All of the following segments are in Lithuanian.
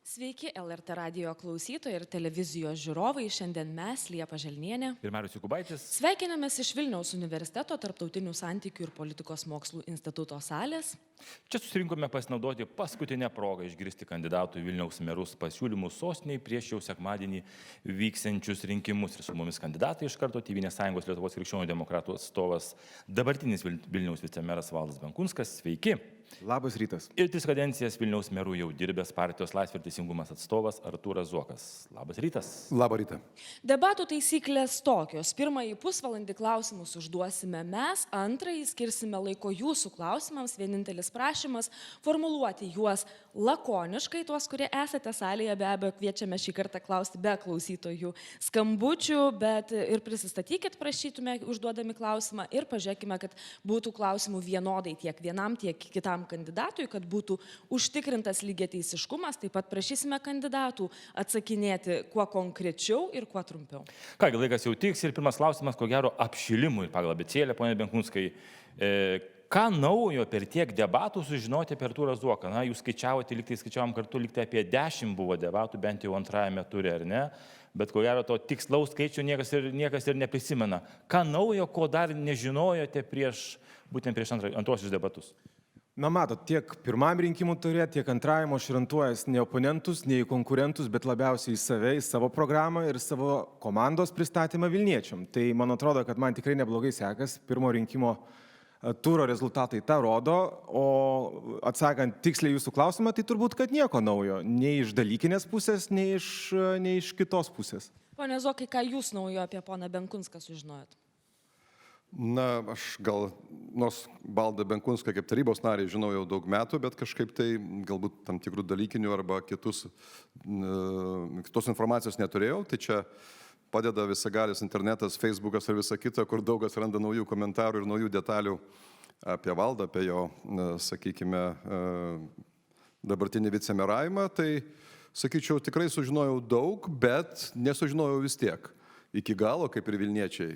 Sveiki LRT radijo klausytojai ir televizijos žiūrovai. Šiandien mes, Liepa Želnienė ir Marius Jokubaitis. Sveikinamės iš Vilniaus universiteto Tarptautinių santykių ir politikos mokslų instituto salės. Čia susirinkome pasinaudoti paskutinę progą išgirsti kandidatų į Vilniaus merus pasiūlymus sostiniai prieš jau sekmadienį vyksiančius rinkimus. Ir su mumis kandidatai iš karto Tėvynės sąjungos Lietuvos krikščionių demokratų atstovas, dabartinis Vilniaus vicemeras Valdas Benkunskas. Sveiki. Labas rytas. Ir 3 kadencijas Vilniaus merų jau dirbęs partijos Laisvė ir teisingumas atstovas Artūras Zuokas. Labas rytas. Labą rytą. Debatų taisyklės tokios. Pirmąjį pusvalandį klausimus užduosime mes, antrąjį skirsime laiko jūsų klausimams. Vienintelis prašymas formuluoti juos lakoniškai. Tuos, kurie esate salėje, be abejo, kviečiame šį kartą klausti be klausytojų skambučių, bet ir prisistatykit, prašytume, užduodami klausimą ir pažiūrėkime, kad būtų klausimų vienodai tiek vienam, tiek kitam kandidatui, kad būtų užtikrintas lygiateisiškumas. Taip pat prašysime kandidatų atsakinėti kuo konkrečiau ir kuo trumpiau. Kągi, laikas jau tiks ir pirmas klausimas, ko gero, apšilimui pagal abėcėlę, ponia Benkunskai. Ką naujo per tiek debatų sužinoti apie Artūrą Zuoką? Na, jūs skaičiavote, liktai skaičiavom kartu, liktai apie 10 buvo debatų, bent jau antrajame ture, ar ne? Bet ko gero to tikslaus skaičių niekas ir neprisimena. Ką naujo, ko dar nežinojote būtent prieš antrosius debatus? Na, matot, tiek pirmam rinkimų turė, tiek antrajam aš orientuojas ne oponentus, ne į konkurentus, bet labiausiai į save, į savo programą ir savo komandos pristatymą Vilniečiam. Tai man atrodo, kad man tikrai neblogai sekas. Pirmo rinkimo turo rezultatai tą rodo, o atsakant tiksliai jūsų klausimą, tai turbūt, kad nieko naujo. Nei iš dalykinės pusės, nei iš kitos pusės. Pone Zuokai, ką jūs naujo apie poną Benkunską sužinojot? Na, aš gal, nors Valdą Benkunską kaip tarybos narį žinau jau daug metų, bet kažkaip tai galbūt tam tikrų dalykinių arba kitos informacijos neturėjau. Tai čia padeda visagalis internetas, Facebookas ir visa kita, kur daugas randa naujų komentarų ir naujų detalių apie Valdą, apie jo, sakykime, dabartinį vicemeravimą. Tai, sakyčiau, tikrai sužinojau daug, bet nesužinojau vis tiek. Iki galo, kaip ir vilniečiai.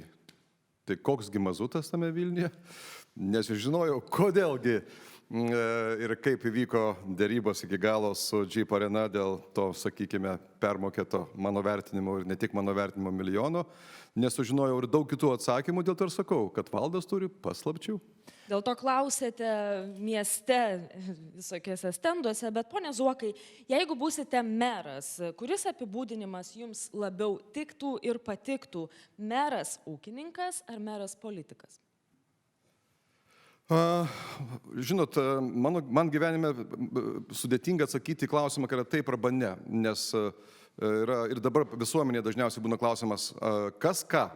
Tai koksgi mazutas tame Vilniuje, nesužinojau, kodėlgi ir kaip įvyko dėrybos iki galo su Jeep Arena dėl to, sakykime, permokėto mano vertinimo ir ne tik mano vertinimo milijono. Nesužinojau ir daug kitų atsakymų, dėl to ir sakau, kad Valdas turi paslapčių. Dėl to klausėte mieste visokiuose stenduose, bet pone Zuokai, jeigu būsite meras, kuris apibūdinimas jums labiau tiktų ir patiktų? Meras ūkininkas ar meras politikas? Žinot, man gyvenime sudėtinga atsakyti į klausimą, kad yra taip arba ne, nes ir dabar visuomenėje dažniausiai būna klausimas, kas ką.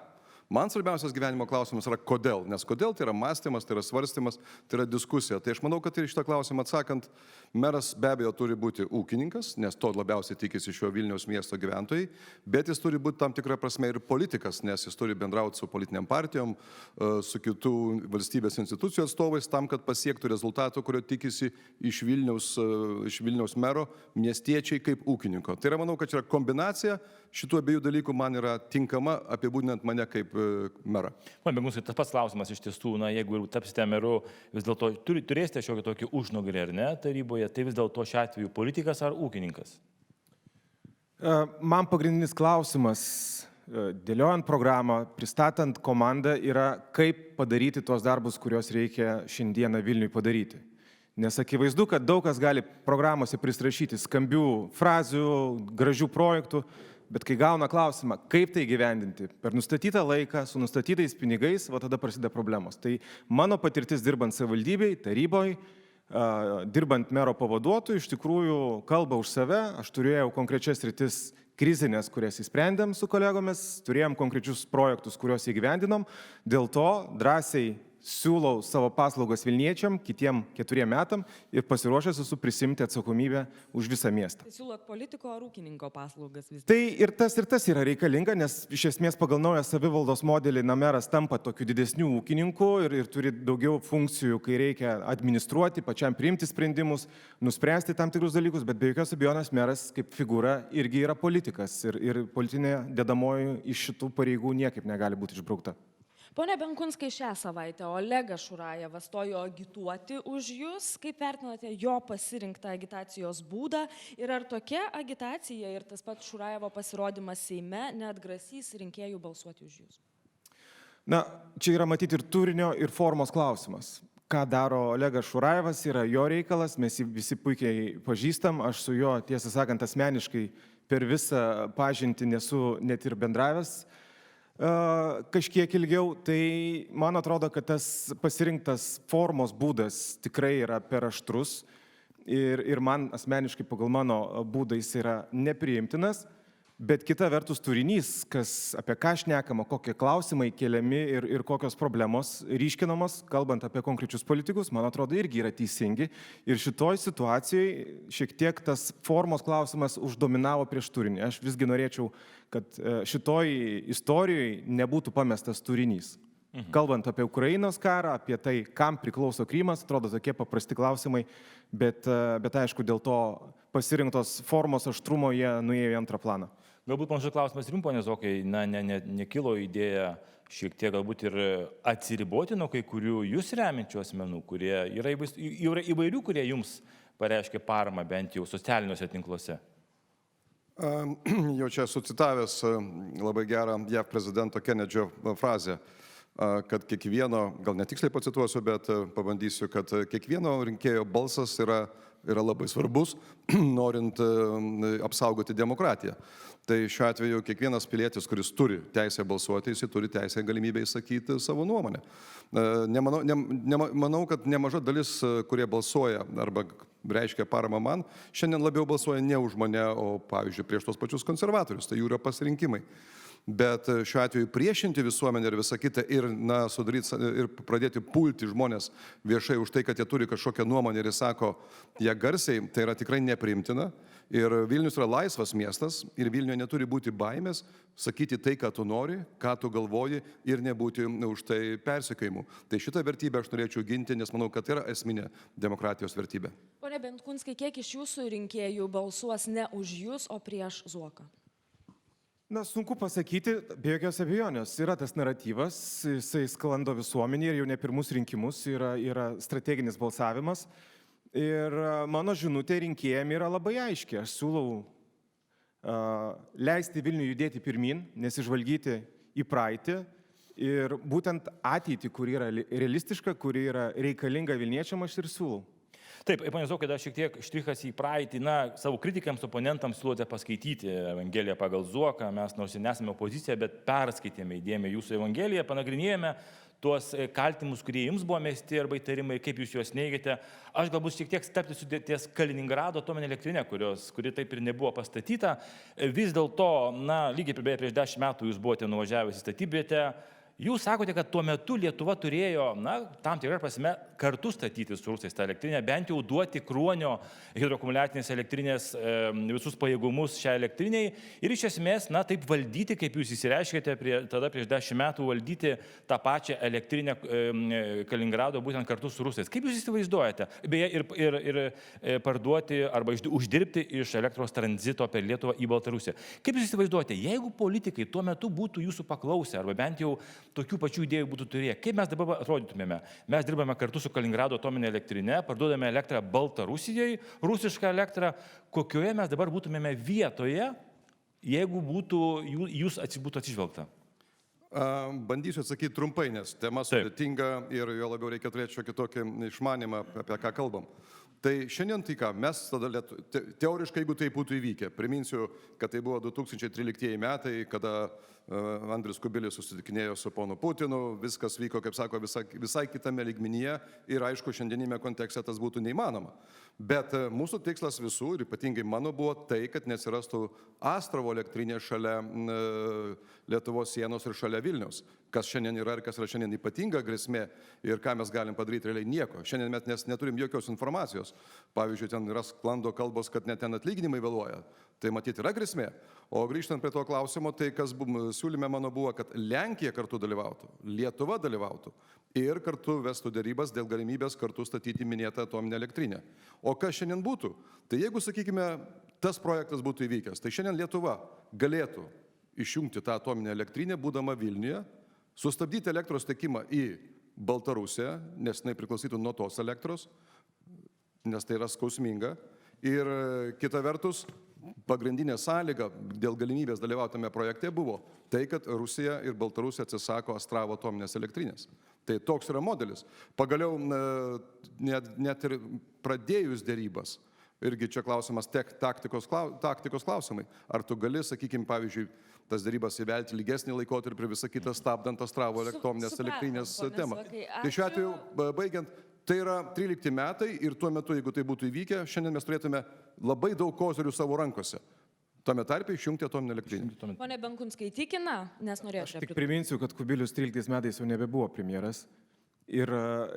Man svarbiausias gyvenimo klausimas yra kodėl, nes kodėl tai yra mąstymas, tai yra svarstymas, tai yra diskusija. Tai aš manau, kad ir šitą klausimą atsakant, meras be abejo turi būti ūkininkas, nes to labiausiai tikisi šio Vilniaus miesto gyventojai, bet jis turi būti tam tikrą prasme ir politikas, nes jis turi bendrauti su politiniam partijom, su kitų valstybės institucijų atstovais, tam, kad pasiektų rezultatų, kurio tikisi iš Vilniaus mero miestiečiai kaip ūkininko. Tai yra, manau, kad čia yra kombinacija šitų abiejų dalykų man yra tinkama apibūdinant mane kaip merą. Man Benkunskai, tas pats klausimas iš tiesų, na, jeigu tapsite meru, vis dėlto turėsite šiokį tokį užnugarį, ar ne, taryboje, tai vis dėlto šiuo atveju politikas ar ūkininkas? Man pagrindinis klausimas, dėliojant programą, pristatant komandą, yra kaip padaryti tuos darbus, kuriuos reikia šiandieną Vilniui padaryti. Nes akivaizdu, kad daug kas gali programuose pristrašyti skambių frazių, gražių projektų, bet kai gauna klausimą, kaip tai gyvendinti, per nustatytą laiką, su nustatytais pinigais, va tada prasideda problemos. Tai mano patirtis dirbant savivaldybei, taryboje, dirbant mero pavaduotojų, iš tikrųjų kalba už save. Aš turėjau konkrečias rytis krizinės, kurias įsprendėm su kolegomis, turėjom konkrečius projektus, kuriuos įgyvendinom. Dėl to drąsiai siūlau savo paslaugas Vilniečiam kitiem 4 metam ir pasiruošęs esu prisimti atsakomybę už visą miestą. Tai siūlot politiko ar ūkininko paslaugas vis? Tai ir tas yra reikalinga, nes iš esmės pagal naują savivaldos modelį meras tampa tokiu didesniu ūkininku ir turi daugiau funkcijų, kai reikia administruoti, pačiam priimti sprendimus, nuspręsti tam tikrus dalykus, bet be jokios abejonės meras kaip figūra irgi yra politikas ir politinė dedamoji iš šitų pareigų niekaip negali būti išbraukta. Pone Benkunskai, šią savaitę Olegas Šurajevas stojo agituoti už jūs. Kaip vertinate jo pasirinktą agitacijos būdą ir ar tokia agitacija ir tas pats Šurajevo pasirodymas Seime neatgrasys rinkėjų balsuoti už jūs? Na, čia yra matyti ir turinio, ir formos klausimas. Ką daro Olegas Šurajevas, yra jo reikalas, mes jį visi puikiai pažįstam, aš su juo, tiesą sakant, asmeniškai per visą pažintį nesu net ir bendravęs kažkiek ilgiau, tai man atrodo, kad tas pasirinktas formos būdas tikrai yra per aštrus ir man asmeniškai pagal mano būdą jis yra nepriimtinas. Bet kita vertus turinys, apie ką šnekama, kokie klausimai keliami ir kokios problemos ryškinamos, kalbant apie konkrečius politikus, man atrodo, irgi yra teisingi. Ir šitoj situacijoje šiek tiek tas formos klausimas uždominavo prieš turinį. Aš visgi norėčiau, kad šitoj istorijoje nebūtų pamestas turinys. Kalbant apie Ukrainos karą, apie tai, kam priklauso Krymas, atrodo tokie paprasti klausimai, bet aišku, dėl to pasirinktos formos aštrumo jie nuėjo į antrą planą. Galbūt panašus klausimas ir jums, pone Zokai, nekilo idėja šiek tiek galbūt ir atsiriboti nuo kai kurių jūs remiančių asmenų, kurie yra įvairių, kurie jums pareiškia paramą bent jau socialiniuose tinkluose. Jau čia sucitavęs labai gerą JAV prezidento Kennedžio frazę, kad kiekvieno, gal netiksliai pacituosiu, bet pabandysiu, kad kiekvieno rinkėjo balsas yra labai svarbus, norint apsaugoti demokratiją. Tai šiuo atveju kiekvienas pilietis, kuris turi teisę balsuoti, jis turi teisę galimybę įsakyti savo nuomonę. Manau, kad nemaža dalis, kurie balsuoja arba reiškia paramą man, šiandien labiau balsuoja ne už mane, o pavyzdžiui prieš tos pačius konservatorius, tai jų yra pasirinkimai. Bet šiuo atveju priešinti visuomenę ir visą kitą ir pradėti pulti žmonės viešai už tai, kad jie turi kažkokią nuomonę ir sako ją garsiai, tai yra tikrai nepriimtina. Ir Vilnius yra laisvas miestas ir Vilniuje neturi būti baimės sakyti tai, ką tu nori, ką tu galvoji ir nebūti už tai persekiojimų. Tai šitą vertybę aš norėčiau ginti, nes manau, kad tai yra esminė demokratijos vertybė. Pone Benkunskai, kiek iš jūsų rinkėjų balsuos ne už jūs, o prieš Zuoką? Na, sunku pasakyti, be jokios abejonės. Yra tas naratyvas, jisai sklando visuomenėje ir jau ne pirmus rinkimus yra strateginis balsavimas. Ir mano žinutė rinkėjams yra labai aiški. Aš siūlau leisti Vilniui judėti pirmin, nesižvalgyti į praeitį ir būtent ateitį, kuri yra realistiška, kuri yra reikalinga Vilniečiam, aš ir siūlau. Taip, pone Zokai, dar šiek tiek štrichas į praeitį. Savo kritikams, oponentams siūlote paskaityti Evangeliją pagal Zuoką. Mes nors ir nesame opozicija, bet perskaitėme įdėmiai jūsų Evangeliją, panagrinėjome tuos kaltimus, kurie jums buvo mesti arba įtarimai, kaip jūs juos neigiate. Aš galbūt šiek tiek steptisiu ties Kaliningrado atominė elektrinė, kuri taip ir nebuvo pastatyta. Vis dėlto, lygiai prieš 10 metų jūs buvote nuvažiavęs į statybvietę. Jūs sakote, kad tuo metu Lietuva turėjo, tam tikrą prasme, kartu statyti su rusais tą elektrinę, bent jau duoti Kruonio hidroakumuliacinės elektrinės visus pajėgumus šią elektriniai ir iš esmės, taip valdyti, kaip jūs įsireiškėte tada prieš 10 metų, valdyti tą pačią elektrinę Kaliningrado būtent kartu su rusais. Kaip jūs įsivaizduojate? Beje, ir parduoti arba uždirbti iš elektros tranzito per Lietuvą į Baltarusiją. Kaip jūs įsivaizduojate, jeigu politikai tuo metu būtų jūsų paklausę arba bent jau tokių pačių idėjų būtų turėję, kaip mes dabar atrodytumėme? Mes dirbame kartu su Kaliningrado atominė elektrinė, parduodame elektrą Baltarusijai, rusišką elektrą. Kokioje mes dabar būtumėme vietoje, jeigu jūs būtų atsižvelgta? Bandysiu atsakyti trumpai, nes tema sudėtinga ir jo labiau reikia turėti šiokį tokį išmanimą, apie ką kalbam. Tai šiandien tai ką, mes tada teoriškai, jeigu tai būtų įvykę, priminsiu, kad tai buvo 2013 metai, kada Andrius Kubilius susitikinėjo su ponu Putinu, viskas vyko, kaip sako, visai kitame lygmenyje ir aišku, šiandieninėme kontekste tas būtų neįmanoma. Bet mūsų tikslas visų, ir ypatingai mano, buvo tai, kad neatsirastų Astravo elektrinė šalia Lietuvos sienos ir šalia Vilniaus. Kas šiandien yra ir kas yra šiandien ypatinga grėsmė ir ką mes galim padaryti realiai nieko. Šiandien mes neturim jokios informacijos. Pavyzdžiui, ten yra sklando kalbos, kad net ten atlyginimai vėluoja. Tai matyti yra grėsmė. O grįžtant prie to klausimo, tai kas siūlyme mano buvo, kad Lenkija kartu dalyvautų, Lietuva dalyvautų ir kartu vestų dėrybas dėl galimybės kartu statyti minėtą atominę elektrinę. O kas šiandien būtų? Tai jeigu, sakykime, tas projektas būtų įvykęs, tai šiandien Lietuva galėtų išjungti tą atominę elektrinę, būdama Vilniuje, sustabdyti elektros tiekimą į Baltarusiją, nes jinai priklausytų nuo tos elektros, nes tai yra skausminga. Ir kita vertus, pagrindinė sąlyga dėl galimybės dalyvauti tame projekte buvo tai, kad Rusija ir Baltarusija atsisako Astravo atominės elektrinės. Tai toks yra modelis. Pagaliau net ir pradėjus dėrybas, irgi čia klausimas taktikos klausimai. Ar tu gali, sakykime, pavyzdžiui, tas dėrybas įvelti ilgesnį laikotarpį ir visą kitą stabdant Astravo atominės elektrinės temą. Tai šiuo atveju, baigiant, tai yra 13 metai ir tuo metu, jeigu tai būtų įvykę, šiandien mes turėtume labai daug kozirių savo rankose. Tame tarpe išjungti atominę elektrinę. Pone Benkunskai, įtikina, nes norėčiau. Aš tik priminsiu, kad Kubilius 13 metais jau nebebuvo premjeras. Ir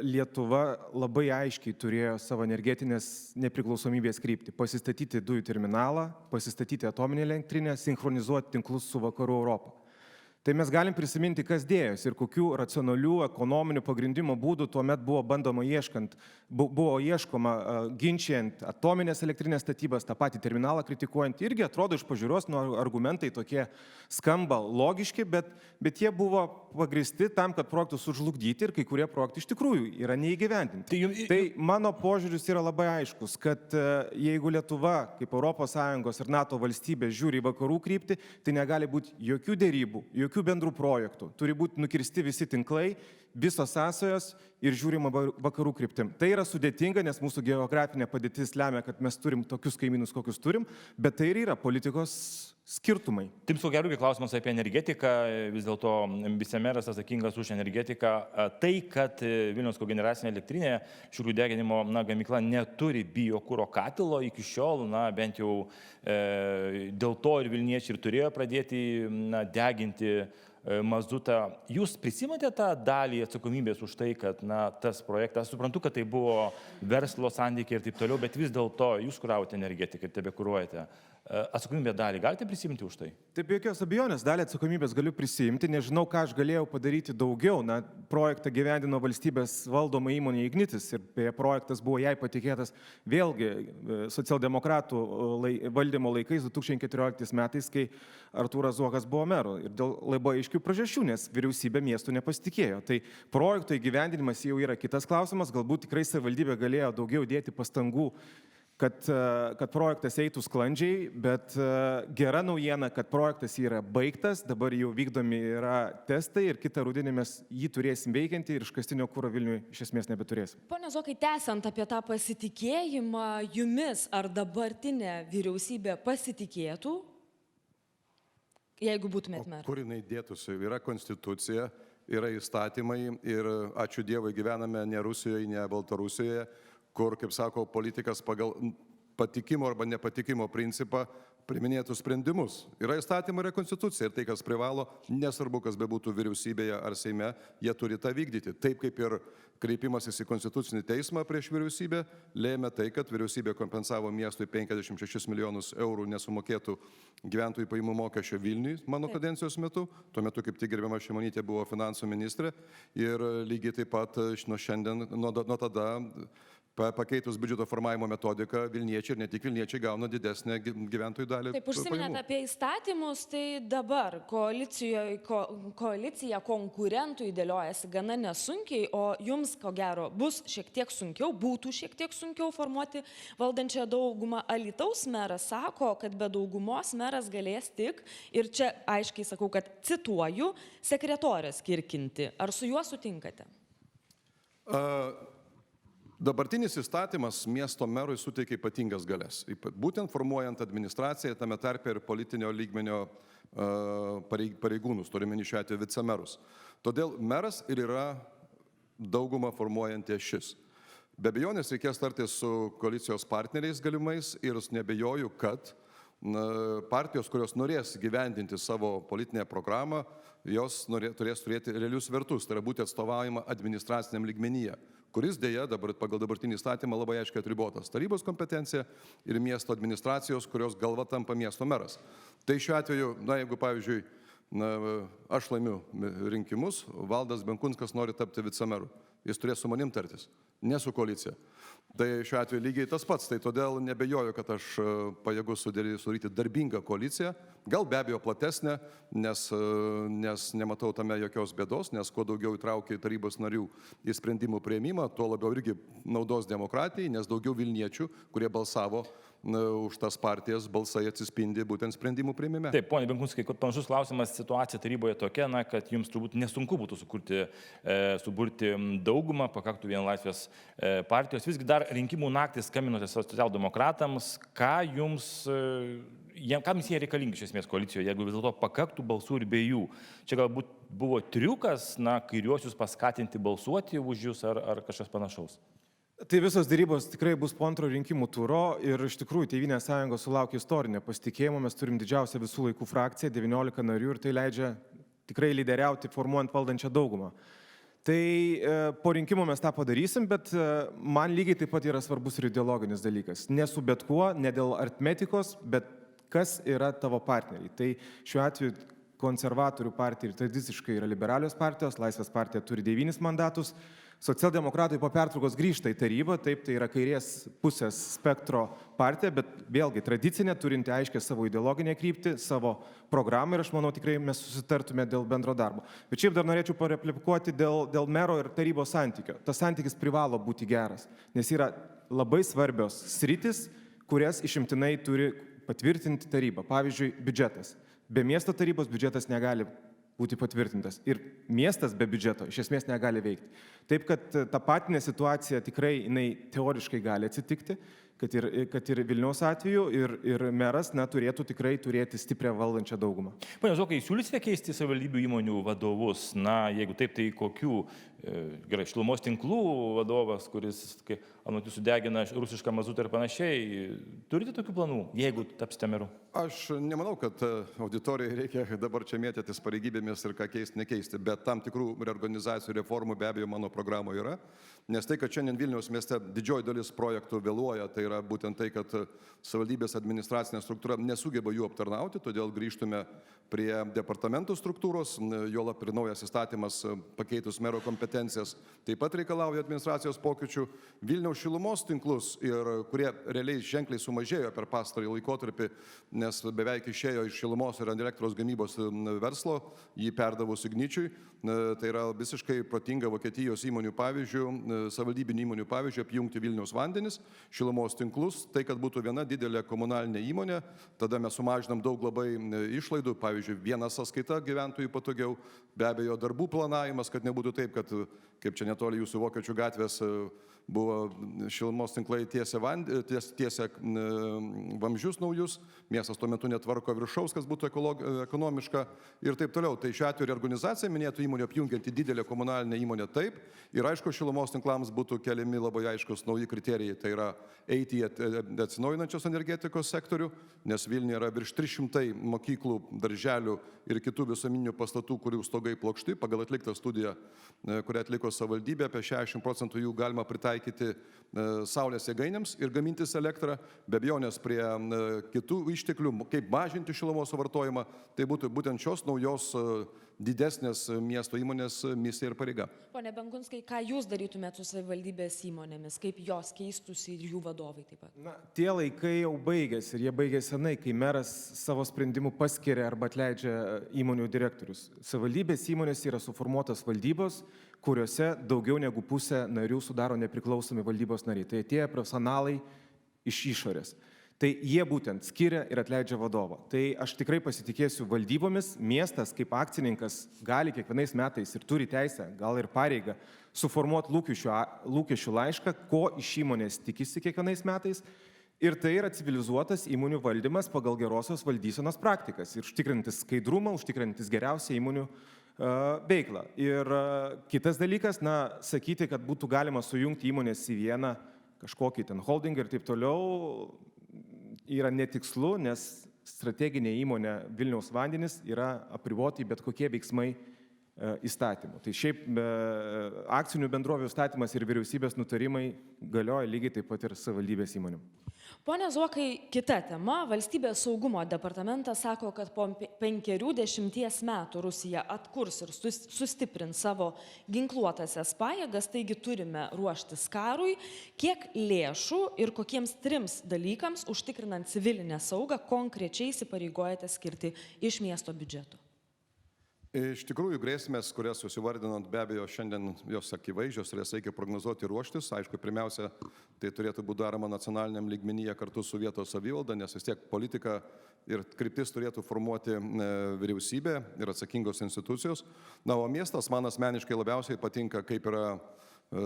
Lietuva labai aiškiai turėjo savo energetinės nepriklausomybės kryptį. Pasistatyti dujų terminalą, pasistatyti atominę elektrinę, sinchronizuoti tinklus su Vakarų Europą. Tai mes galim prisiminti, kas dėjosi ir kokių racionalių ekonominių pagrindimo būdų tuomet buvo ieškoma ginčiant atominės elektrinės statybas, tą patį terminalą kritikuojant. Irgi atrodo iš pažiūros, argumentai tokie skamba logiški, bet jie buvo pagristi tam, kad projektus sužlugdyti ir kai kurie projektai iš tikrųjų yra neįgyvendinti. Tai mano požiūris yra labai aiškus, kad jeigu Lietuva kaip ES ir NATO valstybė žiūri į vakarų kryptį, tai negali būti jokių dėrybų, jokių bendrų projektų. Turi būti nukirsti visi tinklai, visos sąsajos ir žiūrima vakarų kryptim. Tai yra sudėtinga, nes mūsų geografinė padėtis lemia, kad mes turim tokius kaimynus, kokius turim, bet tai ir yra politikos skirtumai. Tims, ko gero, klausimas apie energetiką, vis dėlto vicemeras atsakingas už energetiką. Tai, kad Vilniaus kogeneracinė elektrinė šiukšlių deginimo gamykla neturi biokuro katilo iki šiol, bent jau dėl to ir vilniečiai ir turėjo pradėti deginti mazutą. Jūs prisimate tą dalį atsakomybės už tai, kad tas projektas, suprantu, kad tai buvo verslo santykiai ir taip toliau, bet vis dėlto jūs kuravote energetiką ir tebekuruojate. Atsakomybę dalį galite prisimti už tai? Taip, be jokios abejonės, dalį atsakomybės galiu prisimti, nežinau, ką aš galėjau padaryti daugiau. Projektą gyvendino valstybės valdoma įmonė Ignitis ir projektas buvo jai patikėtas vėlgi socialdemokratų valdymo laikais 2014 metais, kai Artūras Zuokas buvo meru. Ir dėl labai aiškių priežasčių, nes vyriausybė miestų nepasitikėjo. Tai projekto įgyvendinimas jau yra kitas klausimas, galbūt tikrai savivaldybė galėjo daugiau dėti pastangų, kad projektas eitų sklandžiai, bet gera naujiena, kad projektas yra baigtas, dabar jau vykdomi yra testai ir kitą rudenį mes jį turėsim veikiantį ir iškastinio kuro Vilniuje iš esmės nebeturėsim. Pone Zuokai, tęsiant apie tą pasitikėjimą jumis, ar dabartinė vyriausybė pasitikėtų, jeigu būtumėt meras? Kur jinai dėtųsi? Yra konstitucija, yra įstatymai ir ačiū Dievui gyvename ne Rusijoje, ne Baltarusijoje, kur, kaip sako, politikas pagal patikimo arba nepatikimo principą priminėtų sprendimus. Yra įstatymai, yra konstitucija ir tai, kas privalo, nesvarbu, kas bebūtų vyriausybėje ar Seime, jie turi tą vykdyti. Taip kaip ir kreipimasis į konstitucinį teismą prieš vyriausybę lėmė tai, kad vyriausybė kompensavo miestui 56 milijonus eurų nesumokėtų gyventojų pajamų mokesčio Vilniui mano kadencijos metu. Tuo metu kaip tik gerbiama Šimonytė buvo finansų ministrė ir lygiai taip pat nuo tada pakeitus biudžeto formavimo metodiką, Vilniečiai ir ne tik Vilniečiai gauna didesnę gyventojų dalį. Taip, užsiminėte apie įstatymus, tai dabar koalicija konkurentų įdėliojasi gana nesunkiai, o jums, ko gero, bus šiek tiek sunkiau, būtų šiek tiek sunkiau formuoti valdančią daugumą. Alytaus meras sako, kad be daugumos meras galės tik, ir čia aiškiai sakau, kad cituoju, sekretorės kirkinti. Ar su juo sutinkate? Dabartinis įstatymas miesto merui suteikia ypatingas galės, būtent formuojant administraciją, tame tarpe ir politinio lygmenio pareigūnus, turime šiuo atveju vicemerus. Todėl meras ir yra daugumą formuojanti šis. Be abejonės reikės tartis su koalicijos partneriais galimais ir nebejoju, kad partijos, kurios norės gyvendinti savo politinę programą, jos turės turėti realius svertus, tai yra būti atstovaujama administraciniam lygmenyje, kuris dėja pagal dabartinį įstatymą labai aiškiai atribotas. Tarybos kompetencija ir miesto administracijos, kurios galva tampa miesto meras. Tai šiuo atveju, jeigu pavyzdžiui, aš laimiu rinkimus, Valdas Benkunskas nori tapti vicemeru, jis turės su manim tartis. ne su koalicija. Tai šiuo atveju lygiai tas pats, tai todėl nebejoju, kad aš pajėgus sudaryti darbingą koaliciją, gal be abejo platesnę, nes nematau tame jokios bėdos, nes kuo daugiau įtraukia tarybos narių į sprendimų prieimimą, tuo labiau irgi naudos demokratijai, nes daugiau Vilniečių, kurie balsavo už tas partijas, balsai atsispindi būtent sprendimų prieimime. Taip, ponia Benkunskai, panašus klausimas, situacija taryboje tokia, kad jums turbūt nesunku būtų suburti daugumą, pakaktų vien Laisvės partijos. Visgi dar rinkimų naktį skambinote socialdemokratams, kam jums jie reikalingi iš esmės koalicijoje, jeigu vis dėlto pakaktų balsų ir be jų. Čia galbūt buvo triukas, kairiuosius paskatinti balsuoti už jūs ar kažkas panašaus. Tai visos dėrybos tikrai bus po antro rinkimų turo ir iš tikrųjų Tėvynės sąjunga sulaukė istorinio pasitikėjimo, mes turim didžiausią visų laikų frakciją, 19 narių ir tai leidžia tikrai lyderiauti formuojant valdančią daugumą. Tai po rinkimų mes tą padarysim, bet man lygiai taip pat yra svarbus ir ideologinis dalykas. Ne su bet kuo, ne dėl aritmetikos, bet kas yra tavo partneriai. Tai šiuo atveju konservatorių partija ir tradiciškai yra liberalios partijos, Laisvės partija turi 9 mandatus. Socialdemokratai po pertraukos grįžta į tarybą, taip, tai yra kairės pusės spektro partija, bet vėlgi tradicinė, turinti aiškę savo ideologinę kryptį, savo programą ir aš manau tikrai mes susitartume dėl bendro darbo. Bet šiaip dar norėčiau pareplikuoti dėl mero ir tarybos santykio. Tas santykis privalo būti geras, nes yra labai svarbios sritis, kurias išimtinai turi patvirtinti taryba. Pavyzdžiui, biudžetas. Be miesto tarybos biudžetas negali būti patvirtintas. Ir miestas be biudžeto iš esmės negali veikti. Taip, kad ta patinė situacija tikrai jinai teoriškai gali atsitikti, kad ir Vilniaus atveju ir meras turėtų tikrai turėti stiprią valdančią daugumą. Pane Zuokai, siūlysite keisti savivaldybių įmonių vadovus? Jeigu taip, tai kokių? Gerai, šilumos tinklų vadovas, kuris, anot jūsų, degina rusišką mazutą ir panašiai. Turite tokių planų, jeigu tapsite meru? Aš nemanau, kad auditorijai reikia dabar čia mėtytis pareigybėmis ir ką keisti, nekeisti, bet tam tikrų reorganizacijų reformų be abejo mano programoje yra. Nes tai, kad šiandien Vilniaus mieste didžioji dalis projektų vėluoja, tai yra būtent tai, kad savivaldybės administracinė struktūra nesugeba jų aptarnauti, todėl grįžtume prie departamentų struktūros, juolab ir naujas įstatymas pakeitus mero kompetencijas taip pat reikalauja administracijos pokyčių. Vilniaus šilumos tinklus, kurie realiai ženkliai sumažėjo per pastarąjį laikotarpį, nes beveik išėjo iš šilumos ir elektros gamybos verslo, jį perdavus Igničiui. Tai yra visiškai protinga Vokietijos įmonių pavyzdžių, savivaldybinių įmonių pavyzdžių apjungti Vilniaus vandenis, šilumos tinklus, tai kad būtų viena didelė komunalinė įmonė, tada mes sumažinam daug labai išlaidų, pavyzdžiui, viena sąskaita gyventojų patogiau, be abejo darbų planavimas, kad nebūtų taip, kad kaip čia netoli jūsų Vokiečių gatvės buvo šilumos tinklai tiesia vamzdžius naujus, miestas tuo metu netvarko viršaus, kas būtų ekonomiška ir taip toliau. Tai šiuo atveju reorganizacija minėtų įmonių apjungianti didelę komunalinę įmonę taip ir aišku, šilumos tinklams būtų keliami labai aiškus nauji kriterijai, tai yra eiti į atsinaujinančios energetikos sektorių, nes Vilniuje yra virš 300 mokyklų, darželių ir kitų visuomeninių pastatų, kurių stogai plokšti. Pagal atliktą studiją, kurią atliko savivaldybė, apie 60% jų galima pritaikyti saulės jėgainėms ir gamintis elektrą, be abejonės prie kitų išteklių, kaip mažinti šilumos suvartojimą, tai būtų būtent šios naujos didesnės miesto įmonės misija ir pareiga. Pone Benkunskai, ką jūs darytumėte su savivaldybės įmonėmis, kaip jos keistųsi ir jų vadovai taip pat? Tie laikai jau baigėsi ir jie baigėsi senai, kai meras savo sprendimu paskiria arba atleidžia įmonių direktorius. Savivaldybės įmonės yra suformuotos valdybos, kuriuose daugiau negu pusę narių sudaro nepriklausomi valdybos nariai. Tai tie profesionalai iš išorės. Tai jie būtent skiria ir atleidžia vadovą. Tai aš tikrai pasitikėsiu valdybomis, miestas kaip akcininkas gali kiekvienais metais ir turi teisę, gal ir pareigą, suformuoti lūkesčių laišką, ko iš įmonės tikisi kiekvienais metais. Ir tai yra civilizuotas įmonių valdymas pagal gerosios valdysenos praktikas ir užtikrintis skaidrumą, užtikrintis geriausią įmonių veiklą. Ir kitas dalykas, sakyti, kad būtų galima sujungti įmonės į vieną kažkokį ten holdingą ir taip toliau, yra netikslu, nes strateginė įmonė Vilniaus vandenis yra apriboti bet kokie veiksmai įstatymų. Tai šiaip akcinių bendrovių įstatymas ir vyriausybės nutarimai galioja lygiai taip pat ir savivaldybės įmonėm. Pone Zuokai, kita tema. Valstybės saugumo departamentas sako, kad po 50 metų Rusija atkurs ir sustiprins savo ginkluotasias pajėgas, taigi turime ruoštis karui. Kiek lėšų ir kokiems 3 dalykams užtikrinant civilinę saugą konkrečiai įsipareigojate skirti iš miesto biudžeto? Iš tikrųjų, grėsmės, kurias jūs įvardinant, be abejo, šiandien jos akivaizdžios ir jas reikia prognozuoti ir ruoštis. Aišku, pirmiausia, tai turėtų būti daroma nacionaliniam lygmenyje kartu su vietos savivalda, nes vis tiek politika ir kryptis turėtų formuoti vyriausybė ir atsakingos institucijos. Na, o miestas man asmeniškai labiausiai patinka, kaip yra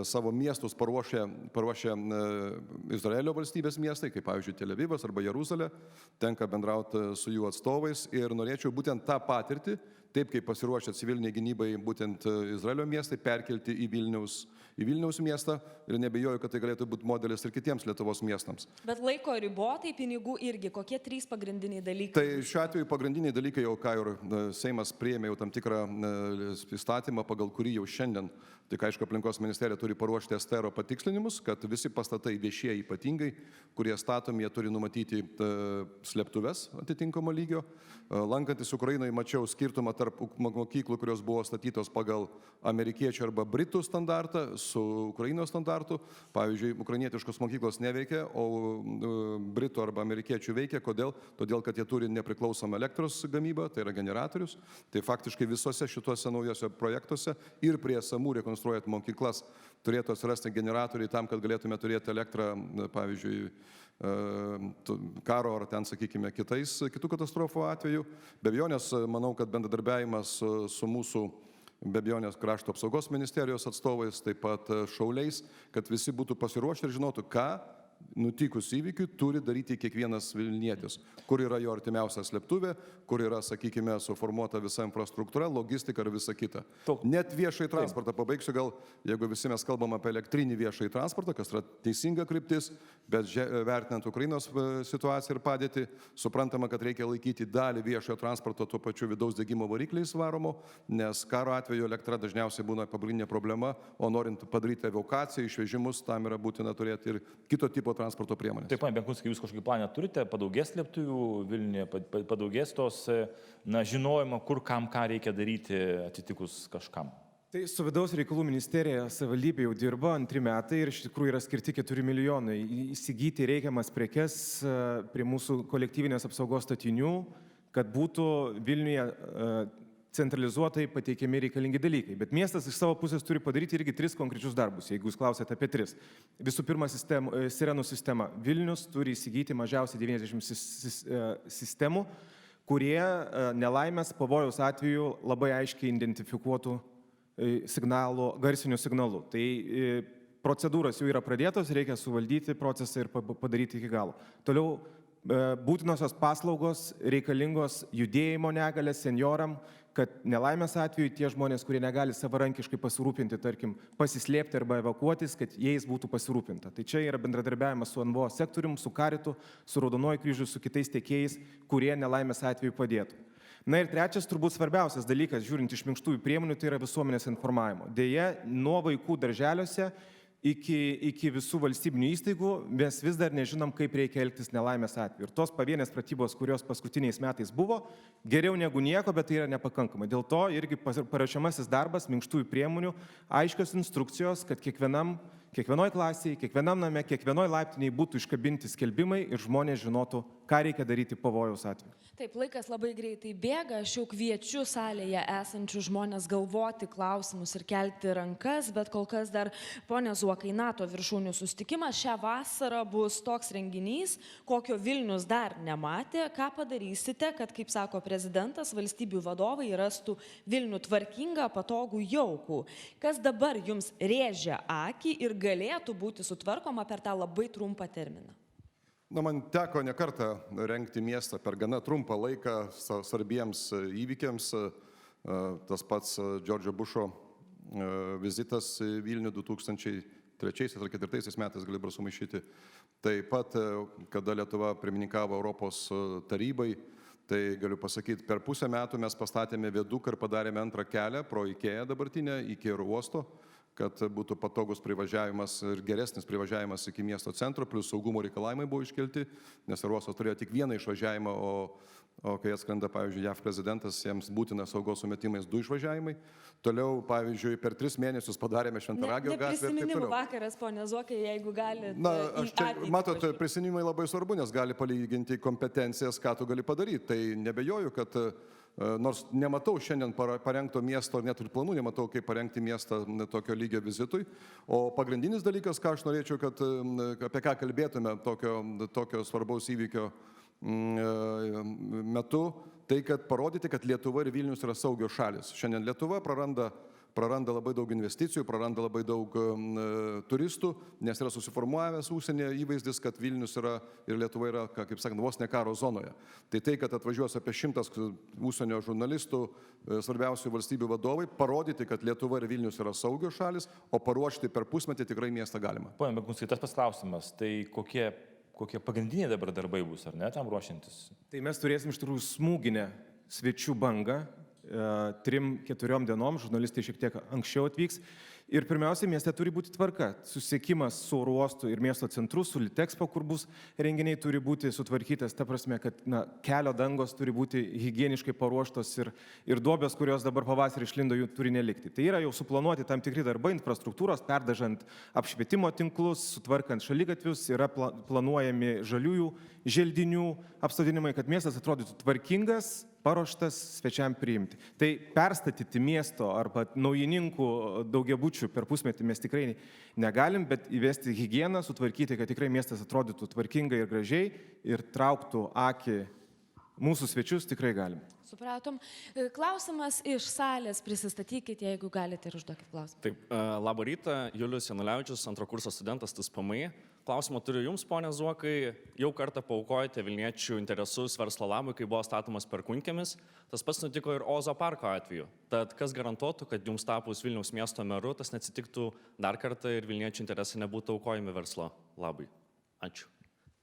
savo miestus paruošę Izraelio valstybės miestai, kaip pavyzdžiui Tel Avivas arba Jeruzalė, tenka bendrauti su jų atstovais ir norėčiau būtent tą patirtį, taip kaip pasiruošę civiliniai gynybai būtent Izraelio miestai, perkelti į Vilniaus miestą ir nebejoju, kad tai galėtų būti modelis ir kitiems Lietuvos miestams. Bet laiko ribotai, pinigų irgi. Kokie 3 pagrindiniai dalykai? Tai šiuo atveju pagrindiniai dalykai jau, ką ir Seimas priėmė jau tam tikrą įstatymą, pagal kurį jau šiandien, tik aišku, aplinkos ministerija turi paruošti STR patikslinimus, kad visi pastatai viešieji ypatingai, kurie statomi, jie turi numatyti slėptuves atitinkamo lygio. Lankantis Ukrainoje mačiau skirtumą tarp mokyklų, kurios buvo statytos pagal amerikiečių arba britų standartą su Ukrainos standartu. Pavyzdžiui, ukrainietiškos mokyklos neveikia, o britų arba amerikiečių veikia. Kodėl? Todėl, kad jie turi nepriklausomą elektros gamybą, tai yra generatorius. Tai faktiškai visose šituose naujose projektuose ir prie esamų rekonstruojant mokyklas turėtų atsirasti generatoriai tam, kad galėtume turėti elektrą, pavyzdžiui, karo ar ten, sakykime, kitų katastrofų atveju. Be abejonės, manau, kad bendradarbiavimas su mūsų be abejonės krašto apsaugos ministerijos atstovais, taip pat šauliais, kad visi būtų pasiruošę ir žinotų, ką nutikus įvykiui turi daryti kiekvienas vilnietis, kur yra jo artimiausia slėptuvė, kur yra, sakykime, suformuota visa infrastruktūra, logistika ir visa kita. Net viešai transportą pabaigsiu, gal jeigu visi mes kalbam apie elektrinį viešai transportą, kas yra teisinga kryptis, bet vertinant Ukrainos situaciją ir padėtį, suprantama, kad reikia laikyti dalį viešojo transporto tuo pačiu vidaus degimo varikliais varomo, nes karo atveju elektra dažniausiai būna pagrindinė problema, o norint padaryti evakuaciją, išvežimus, tam yra būtina turėti ir kito tipo transporto priemonės. Taip, pane Benkunskai, jūs kažkokį planą turite, padaugės slėptuvių Vilniuje, padaugės tos, žinojimo, kur kam ką reikia daryti atsitikus kažkam? Tai su vidaus reikalų ministerija savivaldybė jau dirba 2 metai ir iš tikrųjų yra skirti 4 milijonai įsigyti reikiamas prekes prie mūsų kolektyvinės apsaugos statinių, kad būtų Vilniuje centralizuotai pateikiami reikalingi dalykai. Bet miestas iš savo pusės turi padaryti irgi 3 konkrečius darbus, jeigu jūs klausėte apie 3. Visų pirma, sirenų sistema. Vilnius turi įsigyti mažiausiai 90 sistemų, kurie nelaimės pavojaus atveju labai aiškiai identifikuotų garsinių signalų. Tai procedūros jau yra pradėtos, reikia suvaldyti procesą ir padaryti iki galo. Toliau būtinosios paslaugos reikalingos judėjimo negalę senjoram, kad nelaimės atveju tie žmonės, kurie negali savarankiškai pasirūpinti, tarkim, pasislėpti arba evakuotis, kad jais būtų pasirūpinta. Tai čia yra bendradarbiavimas su NVO sektorium, su Karitu, su Raudonuoju kryžiu, su kitais tiekėjais, kurie nelaimės atveju padėtų. Na ir trečias, turbūt svarbiausias dalykas, žiūrint iš minkštųjų priemonių, tai yra visuomenės informavimo. Deja, nuo vaikų darželiuose iki visų valstybinių įstaigų mes vis dar nežinom, kaip reikia elgtis nelaimės atveju. Ir tos pavienės pratybos, kurios paskutiniais metais buvo, geriau negu nieko, bet tai yra nepakankama. Dėl to irgi paruošiamasis darbas, minkštųjų priemonių, aiškios instrukcijos, kad kiekvienoj klasėje, kiekvienam name, kiekvienoj laiptinėje būtų iškabinti skelbimai ir žmonės žinotų, ką reikia daryti pavojaus atveju. Taip, laikas labai greitai bėga, aš jau kviečiu salėje esančių žmonės galvoti klausimus ir kelti rankas, bet kol kas dar, pone Zuokai, NATO viršūnių susitikimas šią vasarą bus toks renginys, kokio Vilnius dar nematė. Ką padarysite, kad, kaip sako prezidentas, valstybių vadovai rastų Vilnių tvarkingą, patogų, jaukų? Kas dabar jums rėžia akį ir galėtų būti sutvarkoma per tą labai trumpą terminą? Na, man teko ne kartą rengti miestą per gana trumpą laiką svarbiems įvykiams. Tas pats Džordžo Bušo vizitas į Vilnių 2003 ar 2004 metais, gali dabar sumaišyti. Taip pat, kada Lietuva pirmininkavo Europos tarybai, tai galiu pasakyti, per pusę metų mes pastatėme viaduką ir padarėme antrą kelią pro Ikėją dabartinę iki oro uosto, kad būtų patogus privažiavimas ir geresnis privažiavimas iki miesto centro, plus saugumo reikalavimai buvo iškelti, nes Aruostas turėjo tik vieną išvažiavimą, o kai atskrenda, pavyzdžiui, JAV prezidentas, jiems būtina saugos sumetimais 2 išvažiavimai. Toliau, pavyzdžiui, per 3 mėnesius padarėme Šventaragio gatvę. Prisiminimų vakaras, ponė Zuokai, jeigu gali. Matot, prisiminimai labai svarbu, nes gali palyginti kompetencijas, ką tu gali padaryti. Tai nebejoju, kad nors nematau šiandien parengto miesto, net ir planų nematau, kaip parengti miestą tokio lygio vizitui. O pagrindinis dalykas, ką aš norėčiau, kad apie ką kalbėtume tokio svarbaus įvykio metu, tai kad parodyti, kad Lietuva ir Vilnius yra saugios šalis. Šiandien Lietuva praranda labai daug investicijų, praranda labai daug turistų, nes yra susiformuojęs užsienyje įvaizdis, kad Vilnius yra ir Lietuva yra, kaip sakant, vos ne karo zonoje. Tai, kad atvažiuos apie 100 užsienio žurnalistų, svarbiausių valstybių vadovai, parodyti, kad Lietuva ir Vilnius yra saugios šalis, o paruošti per pusmetį tikrai miestą galima. Pone Benkunskai, tas klausimas, tai kokie pagrindiniai dabar darbai bus, ar ne, tam ruošiantis? Tai mes turėsim iš tikrųjų smūginę svečių bangą, 3-4 dienom, žurnalistai šiek tiek anksčiau atvyks. Ir pirmiausia, mieste turi būti tvarka. Susiekimas su oro uostu ir miesto centru, su Litexpo, kur bus renginiai, turi būti sutvarkytas. Ta prasme, kad kelio dangos turi būti higieniškai paruoštos ir duobės, kurios dabar pavasarį išlindo, jų turi nelikti. Tai yra jau suplanuoti tam tikri darbai infrastruktūros, perdažant apšvietimo tinklus, sutvarkant šaligatvius, yra planuojami žaliųjų želdinių apsodinimai, kad miestas atrodytų tvarkingas, paruoštas svečiam priimti. Tai perstatyti miesto arba naujininkų daugiabučių per pusmetį mes tikrai negalim, bet įvesti higieną, sutvarkyti, kad tikrai miestas atrodytų tvarkingai ir gražiai ir trauktų akį mūsų svečius tikrai galim. Supratom. Klausimas iš salės, prisistatykite, jeigu galite ir užduokit klausimą. Taip, labą rytą, Julius Janulevičius, antro kurso studentas TSPMI. Klausimą turiu jums, ponė Zuokai. Jau kartą paaukojate Vilniečių interesus verslo labui, kai buvo statomas Perkūnkiemis. Tas pats nutiko ir Ozo parko atveju. Tad kas garantuotų, kad jums tapus Vilniaus miesto meru, tas neatsitiktų dar kartą ir Vilniečių interesai nebūtų aukojami verslo labui? Ačiū.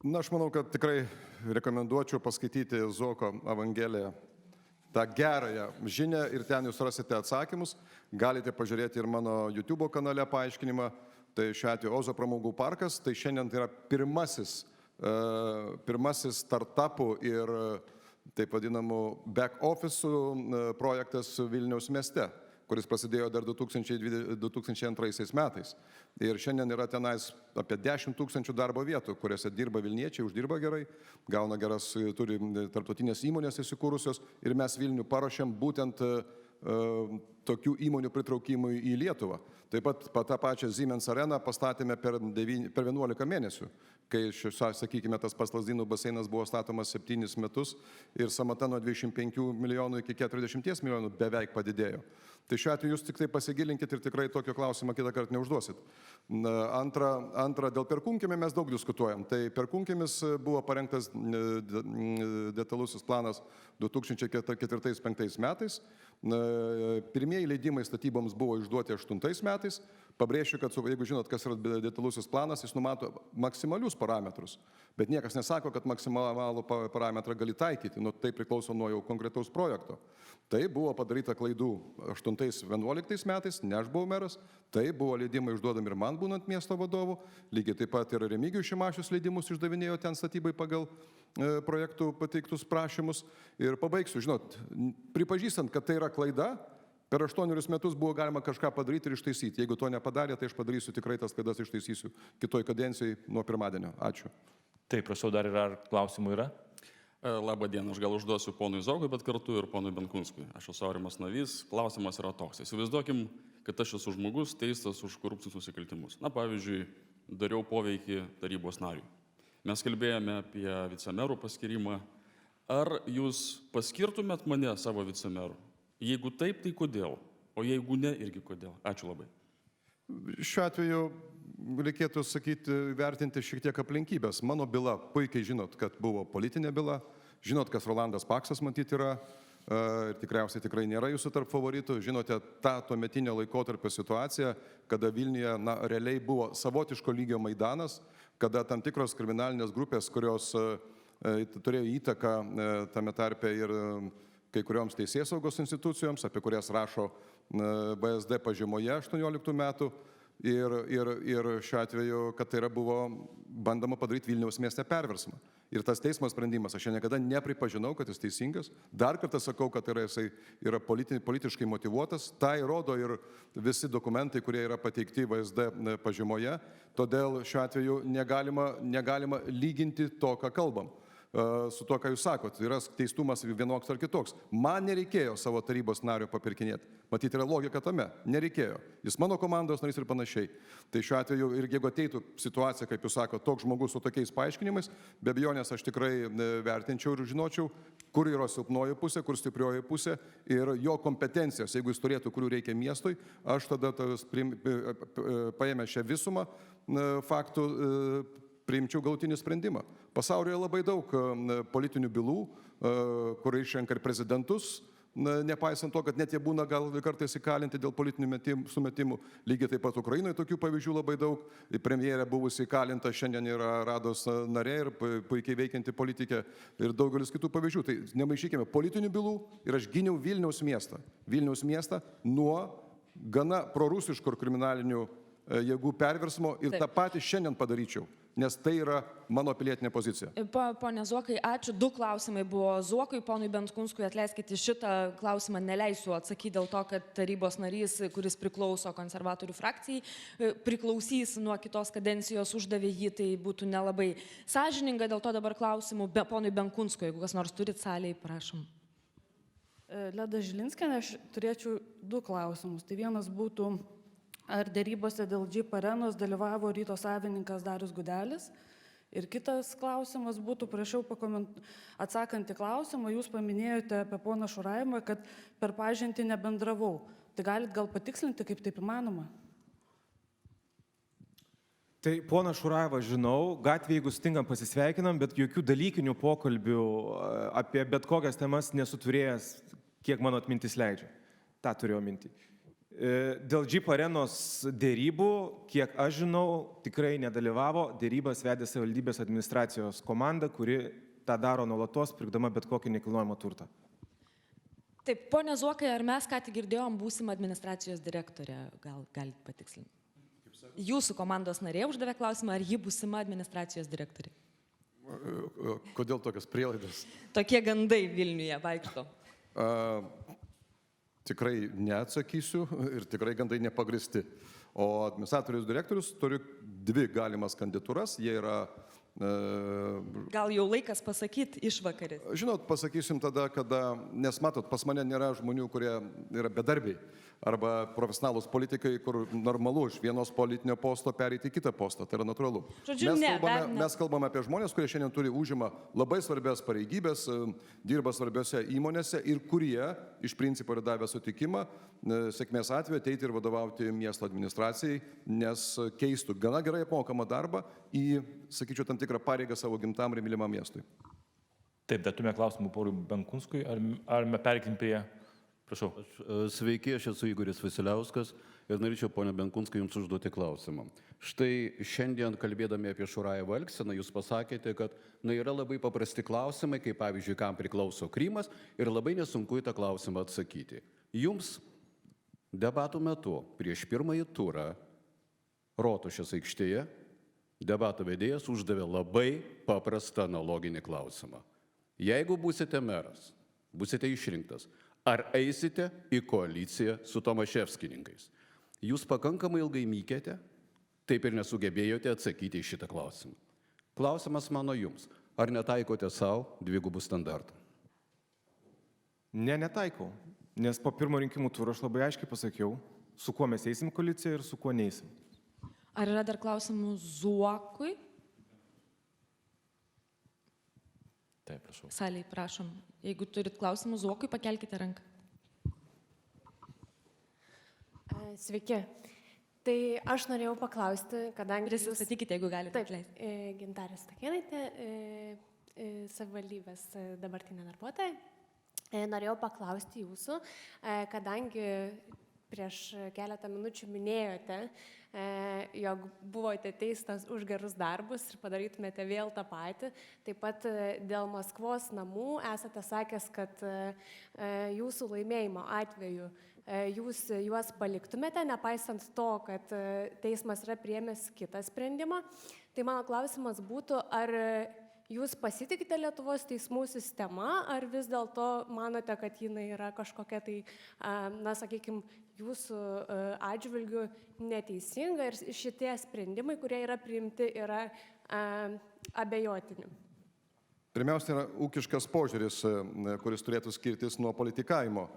Na, aš manau, kad tikrai rekomenduočiau paskaityti Zuoko Evangeliją, tą gerąją žinią ir ten jūs rasite atsakymus. Galite pažiūrėti ir mano YouTube kanale paaiškinimą. Tai šiuo atveju Ozo pramogų parkas, tai šiandien tai yra pirmasis startupų ir taip vadinamų back office'ų projektas Vilniaus mieste, kuris prasidėjo dar 2002 metais. Ir šiandien yra tenais apie 10 000 darbo vietų, kuriuose dirba Vilniečiai, uždirba gerai, gauna geras, turi tarptautinės įmonės įsikūrusios ir mes Vilnių paruošėm būtent tokių įmonių pritraukimui į Lietuvą. Taip pat tą pačią Siemens areną pastatėme per 11 mėnesių, kai, sakykime, tas pats Lazdynų baseinas buvo statomas 7 metus ir samata nuo 25 milijonų iki 40 milijonų beveik padidėjo. Tai šiuo atveju jūs tik tai pasigilinkit ir tikrai tokio klausimą kitą kartą neužduosit. Antra, dėl Perkūnkiemio mes daug diskutuojam. Tai Perkūnkiemis buvo parengtas detalusis planas 2004-2005 metais. Pirmieji leidimai statyboms buvo išduoti 2008 metais. Pabrėšiu, kad jeigu žinot, kas yra detalusis planas, jis numato maksimalius parametrus, bet niekas nesako, kad maksimalų parametrą gali taikyti, tai priklauso nuo jau konkretaus projekto. Tai buvo padaryta klaidų 2008-2011 metais, ne aš buvau meras, tai buvo leidimai išduodami ir man būnant miesto vadovu, lygiai taip pat ir Remigijus Šimašius leidimus išdavinėjo ten statybai pagal projektų pateiktus prašymus. Ir pabaigsiu, žinot, pripažįstant, kad tai yra klaida, per 8 metus buvo galima kažką padaryti ir ištaisyti. Jeigu to nepadarė, tai aš padarysiu tikrai tas klaidas ištaisysiu kitoj kadencijai nuo pirmadienio. Ačiū. Taip, prašau, dar yra klausimų yra? Labą dieną, aš gal užduosiu ponui Zuokui, bet kartu ir ponui Benkunskui. Aš esu Aurimas Navys, klausimas yra toks. Įsivaizduokim, kad aš esu žmogus teistas už korupcinius nusikaltimus. Na, pavyzdžiui, dariau poveikį tarybos nariui. Mes kalbėjome apie vicemerų paskirimą. Ar jūs paskirtumėt mane savo vicemeru? Jeigu taip, tai kodėl? O jeigu ne, irgi kodėl? Ačiū labai. Šiuo atveju reikėtų sakyti, vertinti šiek tiek aplinkybės. Mano byla, puikiai žinot, kad buvo politinė byla, žinot, kas Rolandas Paksas matyti yra, ir tikrai nėra jūsų tarp favoritų, žinote tą tuometinio laikotarpio situaciją, kada Vilniuje realiai buvo savotiško lygio Maidanas, kada tam tikros kriminalinės grupės, kurios turėjo įtaką tame tarpe ir kai kurioms teisėsaugos institucijoms, apie kurias rašo BSD pažymoje 18 metų. Ir šiuo atveju, kad tai buvo bandoma padaryti Vilniaus mieste perversmą. Ir tas teismo sprendimas, aš niekada nepripažinau, kad jis teisingas. Dar kartą sakau, kad jisai yra politiškai motyvuotas. Tai rodo ir visi dokumentai, kurie yra pateikti VSD pažymoje. Todėl šiuo atveju negalima lyginti to, ką kalbam, su to, ką jūs sakot. Yra teistumas vienoks ar kitoks. Man nereikėjo savo tarybos nario papirkinėti. Matyti, yra logika tame. Nereikėjo. Jis mano komandos narys ir panašiai. Tai šiuo atveju ir jeigu ateitų situacija, kaip jūs sakote, toks žmogus su tokiais paaiškinimais, be abejonės aš tikrai vertinčiau ir žinočiau, kur yra silpnoji pusė, kur stiprioji pusė ir jo kompetencijos, jeigu jis turėtų, kurių reikia miestui, aš tada paėmę šią visumą faktų priimčiau galutinį sprendimą. Pasaulyje labai daug politinių bylų, kur išrenka ir prezidentus, nepaisant to, kad net jie būna gal kartais įkalinti dėl politinių sumetimų. Lygiai taip pat Ukrainoje tokių pavyzdžių labai daug. Premjerė buvusi įkalinta, šiandien yra Rados narė ir puikiai veikianti politikė ir daugelis kitų pavyzdžių. Tai nemaišykime politinių bylų ir aš gyniau Vilniaus miestą. Vilniaus miestą nuo gana prorusiškų ir kriminalinių jėgų perversmo ir tą patį šiandien padaryčiau, nes tai yra mano pilietinė pozicija. Pone Zuokai, ačiū. 2 klausimai buvo Zuokui, ponui Benkunskui, atleiskite, šitą klausimą neleisiu atsakyti dėl to, kad tarybos narys, kuris priklauso konservatorių frakcijai, priklausys nuo kitos kadencijos, uždavė jį, tai būtų nelabai sąžininga, dėl to dabar klausimų ponui Benkunskui, jeigu kas nors turit salėje, prašom. Leda Žilinskienė, aš turėčiau 2 klausimus. Tai vienas būtų, ar dėrybose dėl Jeep arenos dalyvavo Ryto savininkas Darius Gudelis? Ir kitas klausimas būtų, prašau atsakant į klausimą, jūs paminėjote apie poną Šuraimą, kad per pažintį nebendravau. Tai galit gal patikslinti, kaip taip įmanoma? Tai pona Šuraivą žinau, gatvėje jeigu stingam pasisveikinam, bet jokių dalykinių pokalbių apie bet kokias temas nesuturėjęs, kiek mano atmintis leidžia. Ta turėjau mintį. Dėl Jeep arenos dėrybų, kiek aš žinau, tikrai nedalyvavo, dėrybas vedė savivaldybės administracijos komanda, kuri tą daro nuolatos, pirkdama bet kokį nekilnojamą turtą. Taip, pone Zuokai, ar mes ką tik girdėjom būsimą administracijos direktorę, gal galite patikslinti? Jūsų komandos narė uždavė klausimą, ar ji būsima administracijos direktorė? Kodėl tokias prielaidas? Tokie gandai Vilniuje vaikšto. Tikrai neatsakysiu ir tikrai gandai nepagristi. O administratorius direktorius turi 2 galimas kandidatūras. Jie yra... Gal jau laikas pasakyti išvakarės? Žinot, pasakysim tada, nes matot, pas mane nėra žmonių, kurie yra bedarbiai arba profesionalūs politikai, kur normalu iš vienos politinio posto pereiti į kitą postą. Tai yra natūralu. Žodžiu, mes kalbame apie žmonės, kurie šiandien užima labai svarbias pareigybės, dirba svarbiose įmonėse ir kurie iš principo yra davę sutikimą sėkmės atveju ateiti ir vadovauti miesto administracijai, nes keistų gana gerai apmokamą darbą į, sakyčiau, tam tikrą pareigą savo gimtam ir mylimam miestui. Taip, dar turime klausimų porui Benkunskui, ar mes perkim prie... Prašau. Sveiki, aš esu Igoris Vasiliauskas ir norėčiau, ponia Benkunskai, jums užduoti klausimą. Štai šiandien kalbėdami apie Šurajevo elgseną, jūs pasakėte, kad yra labai paprasti klausimai, kaip pavyzdžiui, kam priklauso Krymas ir labai nesunku į tą klausimą atsakyti. Jums debatų metu prieš pirmąjį turą Rotušės aikštėje debato vedėjas uždavė labai paprastą analoginį klausimą. Jeigu būsite meras, būsite išrinktas, ar eisite į koaliciją su Tomaševskininkais? Jūs pakankamai ilgai mykėte, taip ir nesugebėjote atsakyti į šitą klausimą. Klausimas mano jums, ar netaikote savo 2 standartų? Netaikau, nes po pirmo rinkimų turo aš labai aiškiai pasakiau, su kuo mes eisim koaliciją ir su kuo neeisim. Ar yra dar klausimų Zuokui? Taip, prašau. Saliai, prašom. Jeigu turit klausimų Zuokui, pakelkite ranką. Sveiki. Tai aš norėjau paklausti, kadangi... Prisistatykite, jeigu galite atleisti. Taip, Gintarė Stakėnaitė, savivaldybės dabartinė darbuotoja. Norėjau paklausti jūsų, kadangi prieš keletą minučių minėjote, jog buvote teistas už gerus darbus ir padarytumėte vėl tą patį. Taip pat dėl Maskvos namų esate sakęs, kad jūsų laimėjimo atveju jūs juos paliktumėte, nepaisant to, kad teismas yra priėmęs kitą sprendimą. Tai mano klausimas būtų, ar jūs pasitikite Lietuvos teismų sistema, ar vis dėlto manote, kad jinai yra kažkokia tai, na, sakykime, jūsų atžvilgių neteisinga ir šitie sprendimai, kurie yra priimti, yra abejotini? Pirmiausia, yra ūkiškas požiūris, kuris turėtų skirtis nuo politikavimo.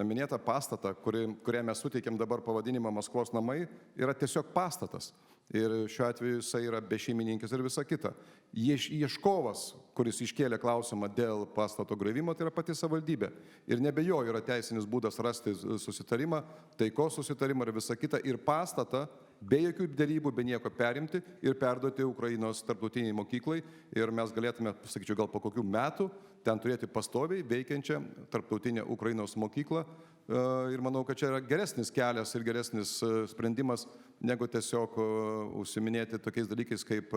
Minėta pastatą, kurią mes suteikėm dabar pavadinimą Maskvos namai, yra tiesiog pastatas. Ir šiuo atveju jisai yra bešeimininkis ir visa kita. Ieškovas, kuris iškėlė klausimą dėl pastato griovimo, tai yra pati savivaldybė. Ir nebejoju yra teisinis būdas rasti susitarimą, taikos susitarimą ir visa kita. Ir pastatą be jokių dėrybų, be nieko perimti ir perduoti Ukrainos tarptautiniai mokyklai. Ir mes galėtume, sakyčiau, gal po kokių metų ten turėti pastoviai veikiančią tarptautinę Ukrainos mokyklą. Ir manau, kad čia yra geresnis kelias ir geresnis sprendimas, negu tiesiog užsiminėti tokiais dalykais kaip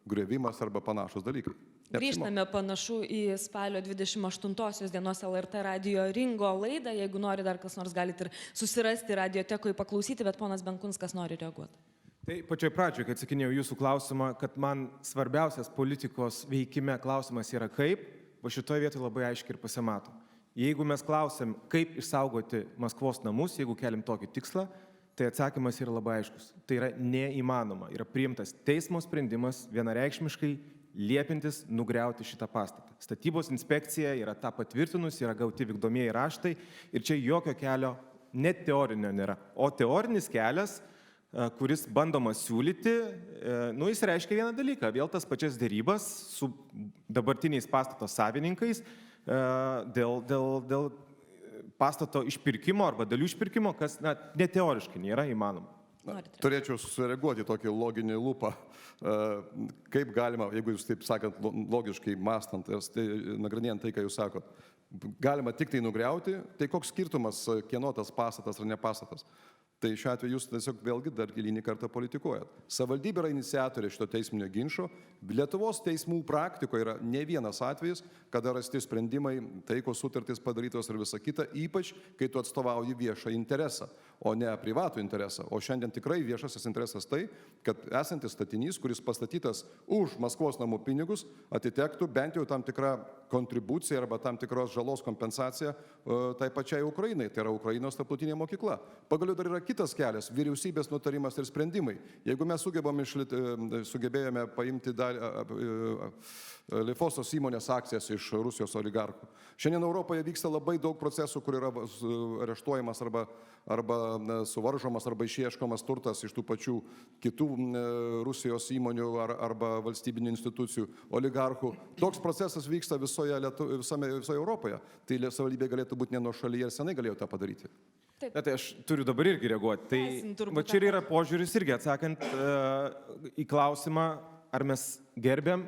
griovimas arba panašus dalykai. Grįžtame panašu į spalio 28 dienos LRT radio Ringo laidą. Jeigu nori dar kas nors, galite ir susirasti radiotekoje paklausyti, bet ponas Benkunskas nori reaguoti. Tai pačioj pradžioje, kai atsakinėjau jūsų klausimą, kad man svarbiausias politikos veikime klausimas yra kaip, va šitoje vietoje labai aiškiai ir pasimato. Jeigu mes klausim, kaip išsaugoti Maskvos namus, jeigu keliam tokį tikslą, tai atsakymas yra labai aiškus. Tai yra neįmanoma. Yra priimtas teismo sprendimas vienareikšmiškai liepintis nugriauti šitą pastatą. Statybos inspekcija yra tą patvirtinus, yra gauti vykdomieji raštai ir čia jokio kelio net teorinio nėra. O teorinis kelias, kuris bandoma siūlyti, jis reiškia vieną dalyką. Vėl tas pačias dėrybas su dabartiniais pastato savininkais dėl pastato išpirkimo arba dalių išpirkimo, kas neteoriškai nėra įmanoma. Turėčiau sureaguoti tokį loginį lūpą. Kaip galima, jeigu jūs taip sakant, logiškai mastant, nagrinėjant tai, ką jūs sakot, galima tik tai nugriauti, tai koks skirtumas, kieno tas pastatas ar ne pastatas? Tai šiuo atveju jūs tiesiog vėlgi dar gilinį kartą politikuojat. Savivaldybė yra iniciatorė šito teisminio ginčo. Lietuvos teismų praktikoje yra ne vienas atvejis, kada rasti sprendimai, taikos sutartys padarytos ir visa kita, ypač kai tu atstovauji viešą interesą, o ne privatų interesą. O šiandien tikrai viešasis interesas tai, kad esantis statinys, kuris pastatytas už Maskvos namų pinigus, atitektų bent jau tam tikrą kontribuciją arba tam tikros žalos kompensaciją tai pačiai Ukrainai. Tai yra Ukrainos tarptautinė mokykla. Pagaliau dar yra kitas kelias - vyriausybės nutarimas ir sprendimai. Jeigu mes sugebėjome paimti Lifosos įmonės akcijas iš Rusijos oligarchų. Šiandien Europoje vyksta labai daug procesų, kur yra areštuojamas arba suvaržomas arba išieškomas turtas iš tų pačių kitų Rusijos įmonių arba valstybinių institucijų oligarchų. Toks procesas vyksta visoje Europoje. Tai savivaldybė galėtų būti nenuošalyje ir senai galėjo tą padaryti. Bet tai aš turiu dabar irgi reaguoti. Tai čia yra požiūris irgi atsakant į klausimą, ar mes gerbėm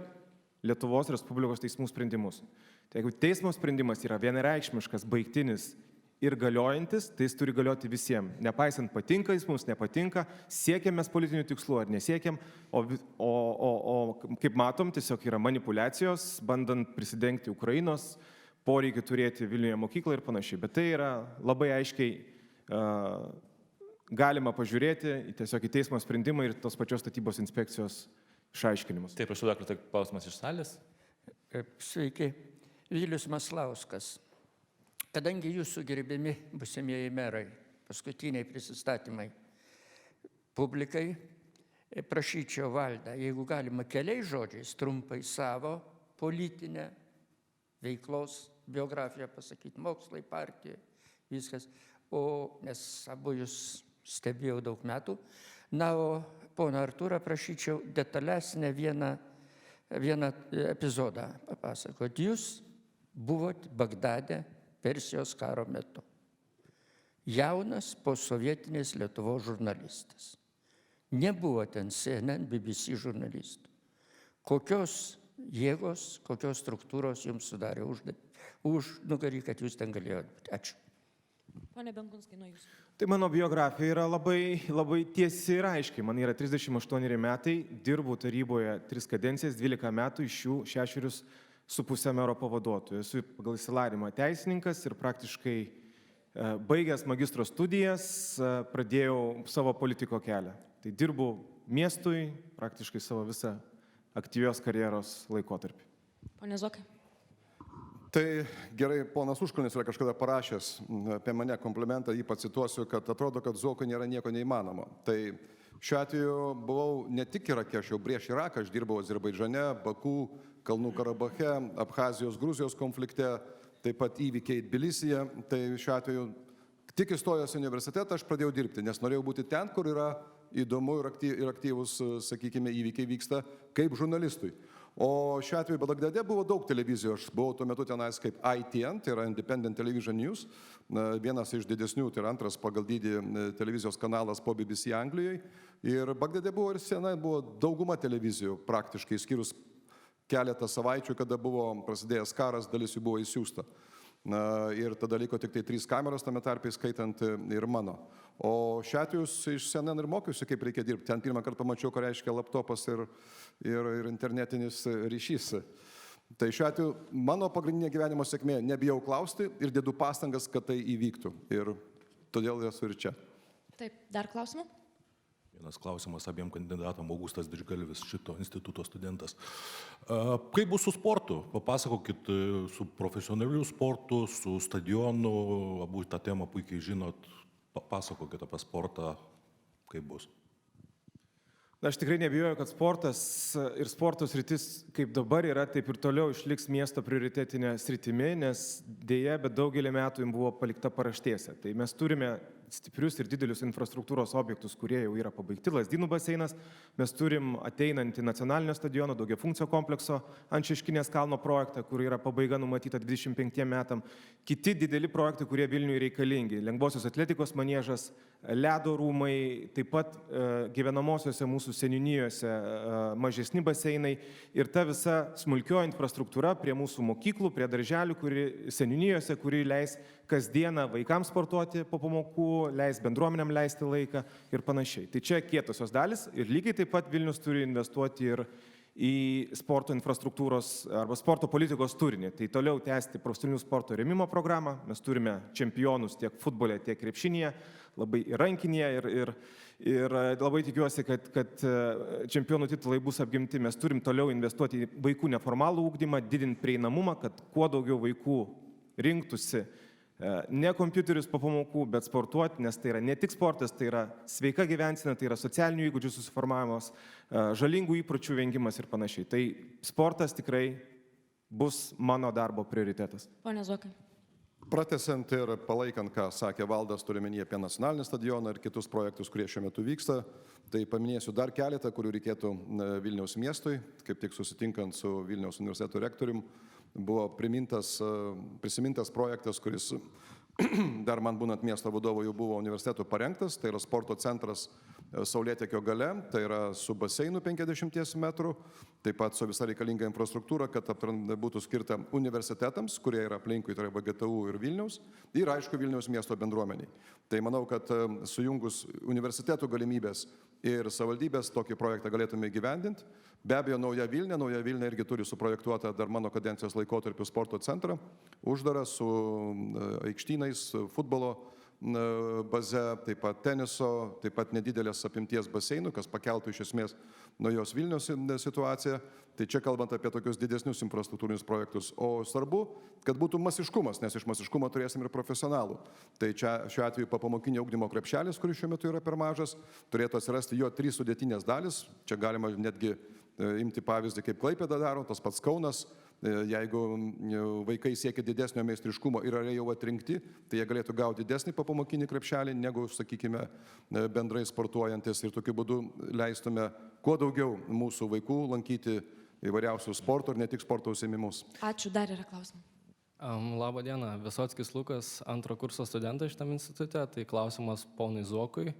Lietuvos Respublikos teismų sprendimus. Tai jeigu teismo sprendimas yra vienareikšmiškas, baigtinis ir galiojantis, tai jis turi galioti visiems. Nepaisant patinka jis mums, nepatinka, siekiam mes politinių tikslų ar nesiekiam, o kaip matom, tiesiog yra manipulacijos, bandant prisidengti Ukrainos poreikį turėti Vilniuje mokyklą ir panašiai. Bet tai yra labai aiškiai galima pažiūrėti tiesiog į teismo sprendimą ir tos pačios statybos inspekcijos išaiškinimus. Taip, prašau, dar kartą klausimas iš salės. Sveiki, Vilius Maslauskas. Kadangi jūsų gerbiami būsimieji merai, paskutiniai prisistatymai publikai, prašyčiau Valdą, jeigu galima keliais žodžiais, trumpai savo politinę veiklos biografiją pasakyti, mokslai, partija, viskas. Nes abu jūs stebėjau daug metų. Na, o poną Artūrą prašyčiau detalesnę vieną epizodą papasakoti. Jūs buvot Bagdade Persijos karo metu. Jaunas posovietinės Lietuvos žurnalistas. Nebuvo ten CNN, BBC žurnalistų. Kokios jėgos, kokios struktūros jums sudarė užnugarį, kad jūs ten galėjote būti? Ačiū. Pone Benkunskai, nuo jūsų. Tai mano biografija yra labai tiesi ir aiškiai. Man yra 38 metai, dirbau taryboje 3 kadencijas, 12 metų, iš jų 6,5 mero pavaduotojų. Esu pagal išsilavinimą teisininkas ir praktiškai baigęs magistro studijas pradėjau savo politiko kelią. Tai dirbau miestui praktiškai savo visą aktyvios karjeros laikotarpį. Pone Zokai. Tai gerai, ponas Užkalnis yra kažkada parašęs apie mane komplimentą, jį pacituosiu, kad atrodo, kad Zuokui nėra nieko neįmanomo. Tai šiuo atveju buvau ne tik Irake, aš jau prieš Iraką, aš dirbau Azerbaidžane, Baku, Kalnų Karabache, Abchazijos, Gruzijos konflikte, taip pat įvykiai Tbilisyje. Tai šiuo atveju tik įstojęs į universitetą aš pradėjau dirbti, nes norėjau būti ten, kur yra įdomu ir aktyvus, sakykime, įvykiai vyksta kaip žurnalistui. O šiuo atveju Bagdade buvo daug televizijų, aš buvau tuo metu tenais kaip ITN, tai yra Independent Television News, vienas iš didesnių, tai yra antras pagal dydį televizijos kanalas po BBC Anglijoje. Ir Bagdade buvo ir sena, buvo dauguma televizijų praktiškai, skyrus keletą savaičių, kada buvo prasidėjęs karas, dalis jų buvo įsiųsta. Ir tada liko tik tai 3 kameros, tame tarpe skaitant ir mano. O šiuo atveju iš CNN ir mokiausi, kaip reikia dirbti. Ten pirmą kartą pamačiau, ką reiškia laptopas ir internetinis ryšys. Tai šiuo atveju mano pagrindinė gyvenimo sėkmė, nebijau klausti ir dedu pastangas, kad tai įvyktų. Ir todėl esu ir čia. Taip, dar klausimų? Vienas klausimas abiem kandidatam, Augustas Didžgalvis, šito instituto studentas. Kaip bus su sportu? Papasakokit su profesionaliu sportu, su stadionu, abu tą temą puikiai žinot, papasakokit apie sportą, kaip bus. Aš tikrai nebijoju, kad sportas ir sporto sritis kaip dabar yra, taip ir toliau išliks miesto prioritetinė sritimi, nes dėja, bet daugelį metų jums buvo palikta paraštėse. Tai mes turime stiprius ir didelius infrastruktūros objektus, kurie jau yra pabaigti. Lazdynų baseinas, mes turim ateinantį nacionalinio stadiono daugiafunkcio komplekso ant Šeškinės kalno projektą, kur yra pabaiga numatyta 25 metam. Kiti dideli projektai, kurie Vilniui reikalingi. Lengvosios atletikos maniežas, ledo rūmai, taip pat gyvenamosiose mūsų seniūnijose mažesni baseinai ir ta visa smulkioji infrastruktūra prie mūsų mokyklų, prie darželių, seniūnijose, kuri leis kasdieną vaikams sportuoti po pamokų, leis bendruomenėm leisti laiką ir panašiai. Tai čia kietosios dalis ir lygiai taip pat Vilnius turi investuoti ir į sporto infrastruktūros arba sporto politikos turinį. Tai toliau tęsti profesionalių sporto rėmimo programą. Mes turime čempionus tiek futbole, tiek krepšinėje, labai rankinėje ir labai tikiuosi, kad čempionų titulai bus apgimti. Mes turim toliau investuoti į vaikų neformalų ugdymą, didinti prieinamumą, kad kuo daugiau vaikų rinktųsi ne kompiuterius po pamokų, bet sportuoti, nes tai yra ne tik sportas, tai yra sveika gyvensena, tai yra socialinių įgūdžių susiformavimas, žalingų įpročių vengimas ir panašiai. Tai sportas tikrai bus mano darbo prioritetas. Pone Zokai. Pratęsiant ir palaikant, ką sakė Valdas, turime minėti apie nacionalinį stadioną ir kitus projektus, kurie šiuo metu vyksta, tai paminėsiu dar keletą, kurių reikėtų Vilniaus miestui, kaip tik susitinkant su Vilniaus universiteto rektorium. Buvo prisimintas projektas, kuris dar man būnant miesto vadovo jau buvo universitetų parengtas, tai yra sporto centras Saulėtekio gale, tai yra su baseinu 50 metrų, taip pat su visa reikalinga infrastruktūra, kad būtų skirta universitetams, kurie yra aplinkui, tai yra VGTU ir Vilniaus, ir aišku Vilniaus miesto bendruomeniai. Tai manau, kad sujungus universitetų galimybės ir savivaldybės tokį projektą galėtume įgyvendinti. Be abejo, Nauja Vilnia irgi turi suprojektuotą dar mano kadencijos laikotarpiu sporto centrą, uždarą su aikštynais, futbolo baze, taip pat teniso, taip pat nedidelės apimties baseinų, kas pakeltų iš esmės naujos Vilnios situaciją. Tai čia kalbant apie tokius didesnius infrastruktūrinius projektus. O svarbu, kad būtų masiškumas, nes iš masiškumo turėsim ir profesionalų. Tai čia šiuo atveju papamokinio ugdymo krepšelis, kuris šiuo metu yra per mažas, turėtų atsirasti jo 3 sudėtinės dalis. Čia galima netgi imti pavyzdį, kaip Klaipėda daro, tas pats Kaunas. Jeigu vaikai siekia didesnio meistriškumo ir yra jau atrinkti, tai jie galėtų gauti didesnį papamokinį krepšelį, negu, sakykime, bendrai sportuojantis. Ir tokiu būdu leistume kuo daugiau mūsų vaikų lankyti įvairiausių sporto ir ne tik sporto užsiėmimus. Ačiū, dar yra klausimų. Labą dieną, Visockis Lukas, antro kurso studentas šitam institute, tai klausimas ponui Zuokui.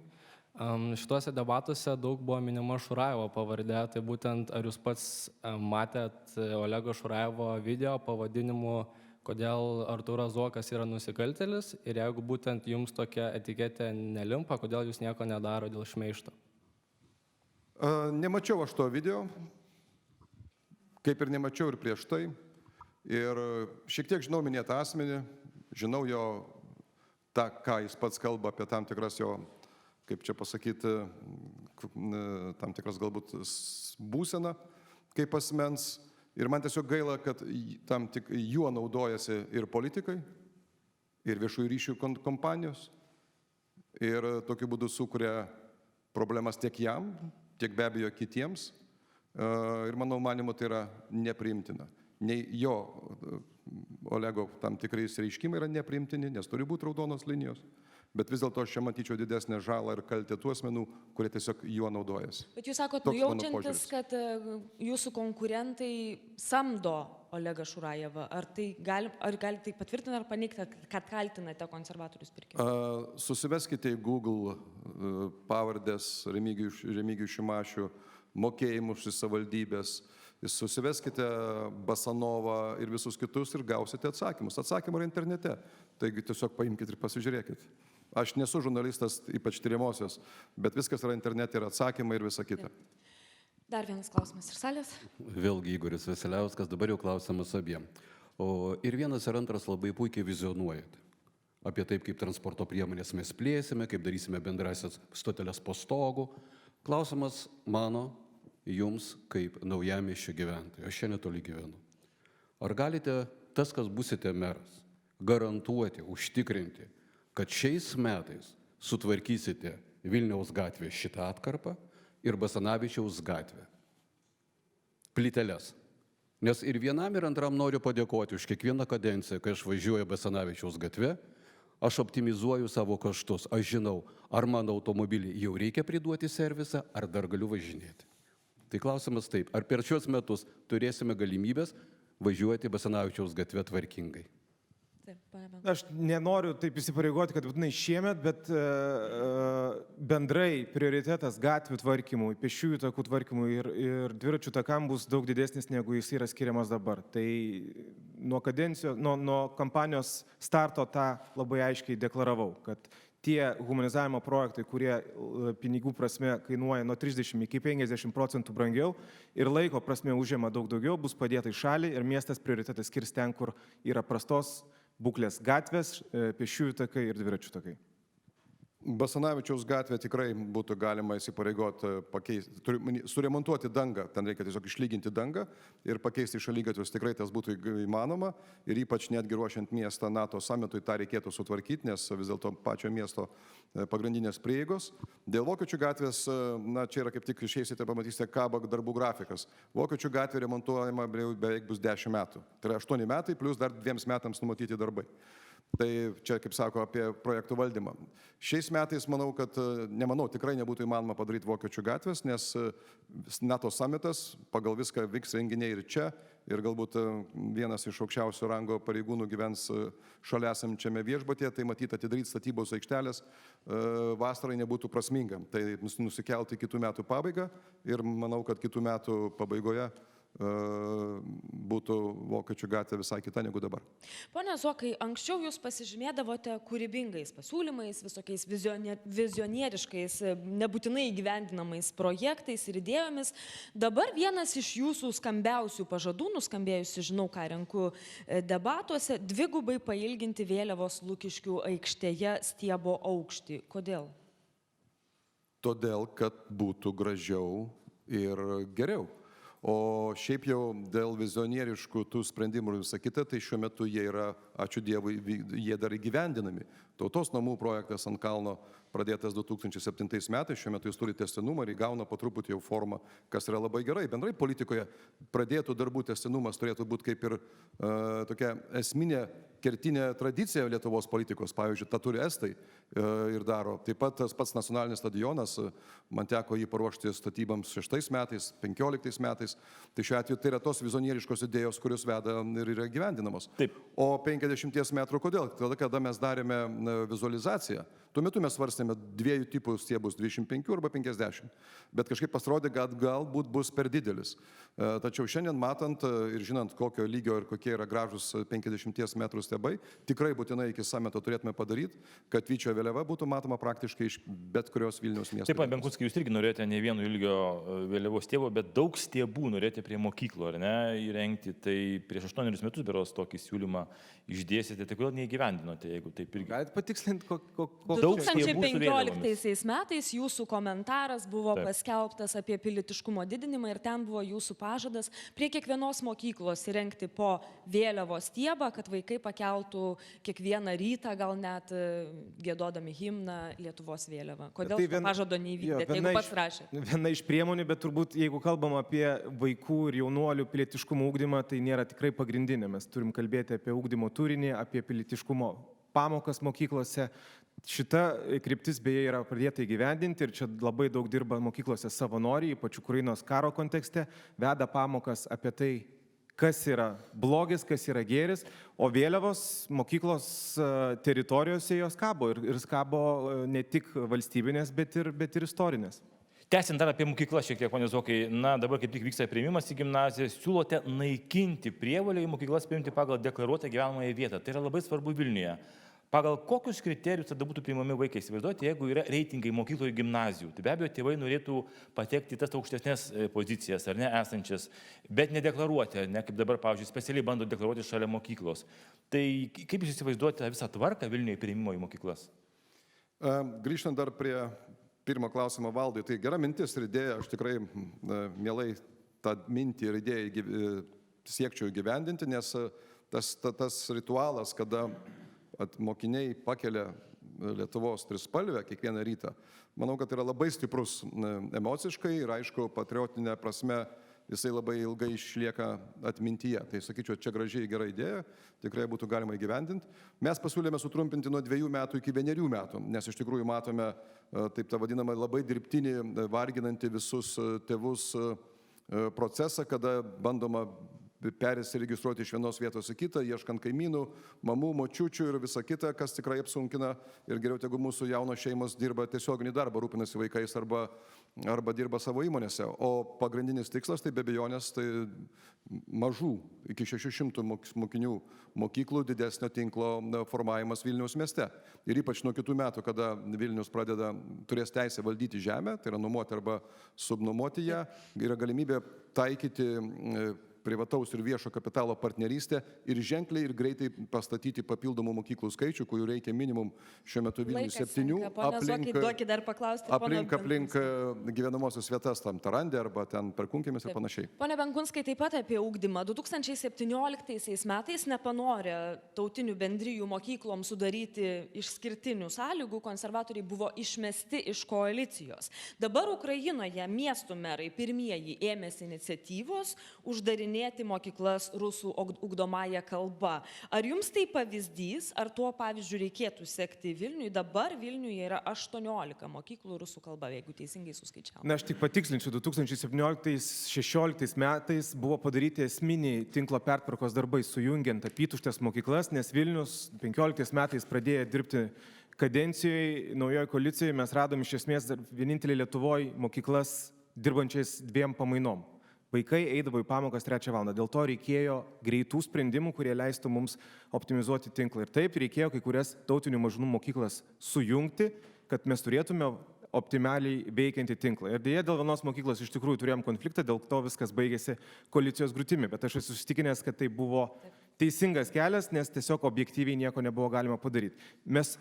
Šituose debatuose daug buvo minima Šurajevo pavardė, tai būtent ar jūs pats matėt Olego Šurajevo video pavadinimu kodėl Artūras Zuokas yra nusikaltėlis ir jeigu būtent jums tokia etiketė nelimpa, kodėl jūs nieko nedaro dėl šmeižto? Nemačiau aš to video, kaip ir nemačiau ir prieš tai. Ir šiek tiek žinau minėtą asmenį, žinau jo tą, ką jis pats kalba apie tam tikras jo, kaip čia pasakyti, tam tikras galbūt būseną kaip asmens. Ir man tiesiog gaila, kad tam tik juo naudojasi ir politikai, ir viešųjų ryšių kompanijos. Ir tokiu būdu sukuria problemas tiek jam, tiek be abejo kitiems. Ir mano manimu tai yra nepriimtina. Nei jo Olego tam tikrai reiškimai yra nepriimtini, nes turi būti raudonos linijos. Bet vis dėlto aš čia matyčiau didesnę žalą ir kaltę tų asmenų, kurie tiesiog juo naudojasi. Bet jūs sakot, Toks mano nujaučiantis, požiūris. kad jūsų konkurentai samdo Olegą Šurajevą. Ar galite tai patvirtinti ar paneigti, kad kaltinate konservatorius pirkimu? Susiveskite į Google pavardės Remigijų Šimašių, mokėjimus iš savivaldybės, susiveskite Basanovą ir visus kitus ir gausite atsakymus. Atsakymai yra internete, taigi tiesiog paimkite ir pasižiūrėkite. Aš nesu žurnalistas, ypač tyriamosios, bet viskas yra internete ir atsakymai ir visa kita. Dar vienas klausimas ir salės. Vėlgi Igoris Vasiliauskas, dabar jau klausimas abiem. O ir vienas ir antras labai puikiai vizionuojate. Apie taip, kaip transporto priemonės mes plėsime, kaip darysime bendrasias stoteles po stogu. Klausimas mano jums kaip naujamiesčio gyventojai. Aš čia netoli gyvenu. Ar galite, tas, kas busite meras, garantuoti, užtikrinti, kad šiais metais sutvarkysite Vilniaus gatvę šitą atkarpą ir Basanavičiaus gatvę? Plyteles. Nes ir vienam ir antram noriu padėkoti už kiekvieną kadenciją, kai aš važiuoju Basanavičiaus gatvę, aš optimizuoju savo kaštus. Aš žinau, ar mano automobilį jau reikia priduoti servisą, ar dar galiu važinėti. Tai klausimas taip, ar per šios metus turėsime galimybės važiuoti Basanavičiaus gatvę tvarkingai? Aš nenoriu taip įsipareigoti, kad būtinai šiemet, bet bendrai prioritetas gatvių tvarkymui, pėsčiųjų takų tvarkymui ir dviračių takam bus daug didesnis, negu jis yra skiriamas dabar. Tai nuo kampanijos starto tą labai aiškiai deklaravau, kad tie humanizavimo projektai, kurie pinigų prasme kainuoja nuo 30 iki 50% brangiau ir laiko prasme užima daug daugiau, bus padėta į šalį ir miestas prioritetas skirs ten, kur yra prastos būklės gatvės, pėsčiųjų takai ir dviračių takai. Basanavičiaus gatvę tikrai būtų galima įsipareigoti pakeisti, suremontuoti dangą, ten reikia tiesiog išlyginti dangą ir pakeisti šaligatvius, tikrai tas būtų įmanoma ir ypač netgi ruošiant miestą NATO summitui tą reikėtų sutvarkyti, nes vis dėlto pačio miesto pagrindinės prieigos. Dėl Vokiečių gatvės, na čia yra kaip tik išeisite, pamatysite kabo darbų grafikas. Vokiečių gatvė remontuojama beveik bus 10 metų, tai yra 8 metai plus dar 2 metams numatyti darbai. Tai čia, kaip sako, apie projektų valdymą. Šiais metais nemanau, tikrai nebūtų įmanoma padaryti Vokiečių gatvės, nes NATO summitas, pagal viską vyks renginiai ir čia, ir galbūt vienas iš aukščiausio rango pareigūnų gyvens šalia esančiame viešbutyje, tai matyti atidaryti statybos aikštelės vasarai nebūtų prasminga. Tai nusikelti kitų metų pabaigą ir manau, kad kitų metų pabaigoje būtų Vokiečių gatvė visai kita negu dabar. Pone Zuokai, anksčiau jūs pasižymėdavote kūrybingais pasiūlymais, visokiais vizionieriškais, nebūtinai įgyvendinamais projektais ir idėjomis. Dabar vienas iš jūsų skambiausių pažadų, nuskambėjusi, žinau, ką renku debatuose, dvigubai pailginti vėliavos Lukiškių aikštėje stiebo aukštį. Kodėl? Todėl, kad būtų gražiau ir geriau. O šiaip jau dėl vizionieriškų tų sprendimų ir visą kitą, tai šiuo metu jie yra, ačiū Dievui, jie dar įgyvendinami. Tautos namų projektas ant kalno pradėtas 2007 metais, šiuo metu jis turi tęstinumą ir įgauna po truputį jau formą, kas yra labai gerai. Bendrai politikoje pradėtų darbų tęstinumas turėtų būti kaip ir tokia esminė kertinė tradicija Lietuvos politikos, pavyzdžiui, tą turi estai ir daro. Taip pat tas pats nacionalinis stadionas, man teko jį paruošti statybams 6 metais, 15 metais, tai šiuo atveju tai yra tos vizionieriškos idėjos, kurios veda ir yra gyvendinamos. Taip. O 50 metrų kodėl? Tada, kada mes darėme vizualizaciją, tuo metu mes svarstėme 2 tipų stiebus, 25 arba 50, bet kažkaip pasirodė, kad galbūt bus per didelis. Tačiau šiandien matant ir žinant, kokio lygio ir kokie yra gražus 50 metrų stiebai, tikrai būtinai iki sameto turėtume padaryti, kad Vyčio vėliava būtų matoma praktiškai iš bet kurios Vilniaus miesto. Taip, Benkunskai, jūs irgi norėjote ne vieno ilgio vėliavos stiebo, bet daug stiebų norėjote prie mokyklų, ar ne, įrengti. Tai prieš 8 metus beros tokį siūlymą išdėsite, tai kodėl neįgyvendinote, jeigu taip irgi. Galite patikslinti, Daug stiebų su 2015 metais jūsų komentaras buvo paskelbtas apie pilietiškumo didinimą ir ten buvo jūsų pažadas prie kiekvienos mokyklos įrengti po vėliavos stiebą, kad vaikai pakeltų kiekvieną rytą, gal net giedodami himną Lietuvos vėliavą. Kodėl tai pažado neįvykdėte, jeigu pats rašėte? Viena iš priemonių, bet turbūt jeigu kalbam apie vaikų ir jaunuolių pilietiškumo ugdymą, tai nėra tikrai pagrindinė. Mes turim kalbėti apie ugdymo turinį, apie pilietiškumo pamokas mokyklose. Šita kryptis beje yra pradėta įgyvendinti ir čia labai daug dirba mokyklose savanoriai, ypač Ukrainos karo kontekste, veda pamokas apie tai, kas yra blogis, kas yra gėris, o vėliavos mokyklos teritorijose jos kabo ir kabo ne tik valstybinės, bet ir istorinės. Tęsiant dar apie mokyklą šiek tiek, pone Zokai, dabar kaip tik vyksta priėmimas į gimnaziją, siūlote naikinti prievolę į mokyklas priimti pagal deklaruotą gyvenamąją vietą. Tai yra labai svarbu Vilniuje. Pagal kokius kriterijus tada būtų priimami vaikai? Įsivaizduoti, jeigu yra reitingai mokykloje ir gimnazijų, tai be abejo tėvai norėtų patekti į tas aukštesnės pozicijas, ar ne, esančias, bet nedeklaruoti, ne kaip dabar, pavyzdžiui, specialiai bando deklaruoti šalia mokyklos. Tai kaip jūs įsivaizduojate visą tvarką Vilniuje priimimo į mokyklas? Grįžtant dar prie pirmo klausimo Valdui, tai gera mintis ir idėja, aš tikrai mielai tą mintį ir idėją siekčiau įgyvendinti, nes tas ritualas, kada mokiniai pakelia Lietuvos trispalvę kiekvieną rytą, manau, kad yra labai stiprus emociškai ir aišku, patriotinė prasme jisai labai ilgai išlieka atmintyje. Tai sakyčiau, čia gražiai gera idėja, tikrai būtų galima įgyvendinti. Mes pasiūlėme sutrumpinti nuo 2 metų iki 1 metų, nes iš tikrųjų matome taip tą vadinamą labai dirbtinį, varginantį visus tėvus procesą, kada bandoma persiregistruoti iš vienos vietos į kitą, ieškant kaimynų, mamų, močiučių ir visa kita, kas tikrai apsunkina ir geriau tegu mūsų jaunos šeimos dirba tiesioginį darbą, rūpinasi vaikais arba dirba savo įmonėse. O pagrindinis tikslas tai be abejonės tai mažų iki 600 mokinių mokyklų didesnio tinklo formavimas Vilniaus mieste. Ir ypač nuo kitų metų, kada Vilnius turės teisę valdyti žemę, tai yra nuomoti arba subnuomoti ją, yra galimybė taikyti privataus ir viešo kapitalo partnerystę ir ženkliai ir greitai pastatyti papildomų mokyklų skaičių, kurių reikia minimum šiuo metu Vilniui 7, aplink gyvenamosios vietas, tam Tarandė arba ten Perkūnkiemis ir panašiai. Pone Benkunskai, taip pat apie ugdymą. 2017 metais nepanorė tautinių bendrijų mokykloms sudaryti išskirtinių sąlygų, konservatoriai buvo išmesti iš koalicijos. Dabar Ukrainoje miestų merai pirmieji ėmėsi iniciatyvos uždarinėti mokyklas rusų ugdomąją kalbą. Ar jums tai pavyzdys, ar tuo pavyzdžiu reikėtų sekti Vilniui? Dabar Vilniuje yra 18 mokyklų rusų kalba, jeigu teisingai suskaičiavau. Na, aš tik patikslinsiu, 2017-2016 metais buvo padaryti esminiai tinklo pertvarkos darbai, sujungiant apytuštės mokyklas, nes Vilnius 15 metais pradėjo dirbti kadencijoje, naujoje koalicijoje, mes radom iš esmės vienintelį Lietuvoje mokyklas dirbančiais 2 pamainom. Vaikai eidavo į pamokas 3 valandą. Dėl to reikėjo greitų sprendimų, kurie leistų mums optimizuoti tinklą. Ir taip reikėjo kai kurias tautinių mažumų mokyklas sujungti, kad mes turėtume optimaliai veikiantį tinklą. Ir dėja dėl vienos mokyklos iš tikrųjų turėjom konfliktą, dėl to viskas baigėsi koalicijos griūtimi. Bet aš esu susitikinęs, kad tai buvo teisingas kelias, nes tiesiog objektyviai nieko nebuvo galima padaryti. Mes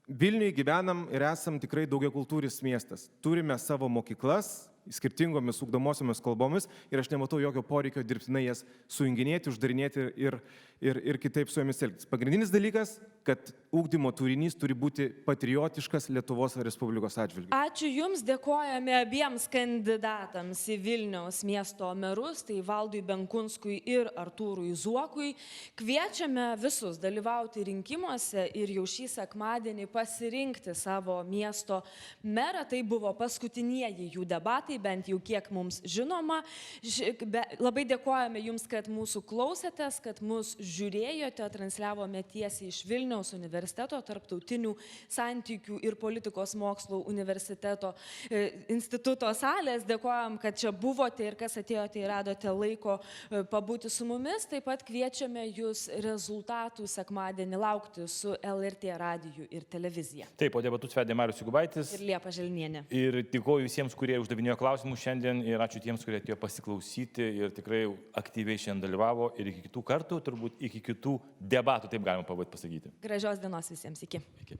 Vilniuje gyvenam ir esam tikrai daugiakultūris miestas. Turime savo mokyklas, skirtingomis ugdomosiomis kalbomis ir aš nematau jokio poreikio dirbtinai jas sujunginėti, uždarinėti ir ir kitaip su jomis elgtis. Pagrindinis dalykas, kad ugdymo turinys turi būti patriotiškas Lietuvos Respublikos atžvilgiu. Ačiū Jums, dėkojame abiems kandidatams į Vilniaus miesto merus, tai Valdui Benkunskui ir Artūrui Zuokui. Kviečiame visus dalyvauti rinkimuose ir jau šį sekmadienį pasirinkti savo miesto merą. Tai buvo paskutinieji jų debatai, bent jau kiek mums žinoma. Labai dėkojame Jums, kad mūsų klausėtės, kad mus žiūrėjote, transliavome tiesiai iš Vilniaus universiteto, tarptautinių santykių ir politikos mokslų universiteto instituto salės. Dėkojam, kad čia buvote ir kas atėjote ir radote laiko pabūti su mumis. Taip pat kviečiame Jūs rezultatų sekmadienį laukti su LRT radiju ir televizija. Taip, o debatus vedė Marius Jugubaitis. Ir Liepa Želnienė. Ir dėkoju visiems, kurie uždavinėjo klausimus šiandien ir ačiū tiems, kurie atėjo pasiklausyti ir tikrai aktyviai šiandien dalyvavo ir iki kitų kartų, turbūt iki kitų debatų, taip galima pasakyti. Gražios dienos visiems. Iki. Iki.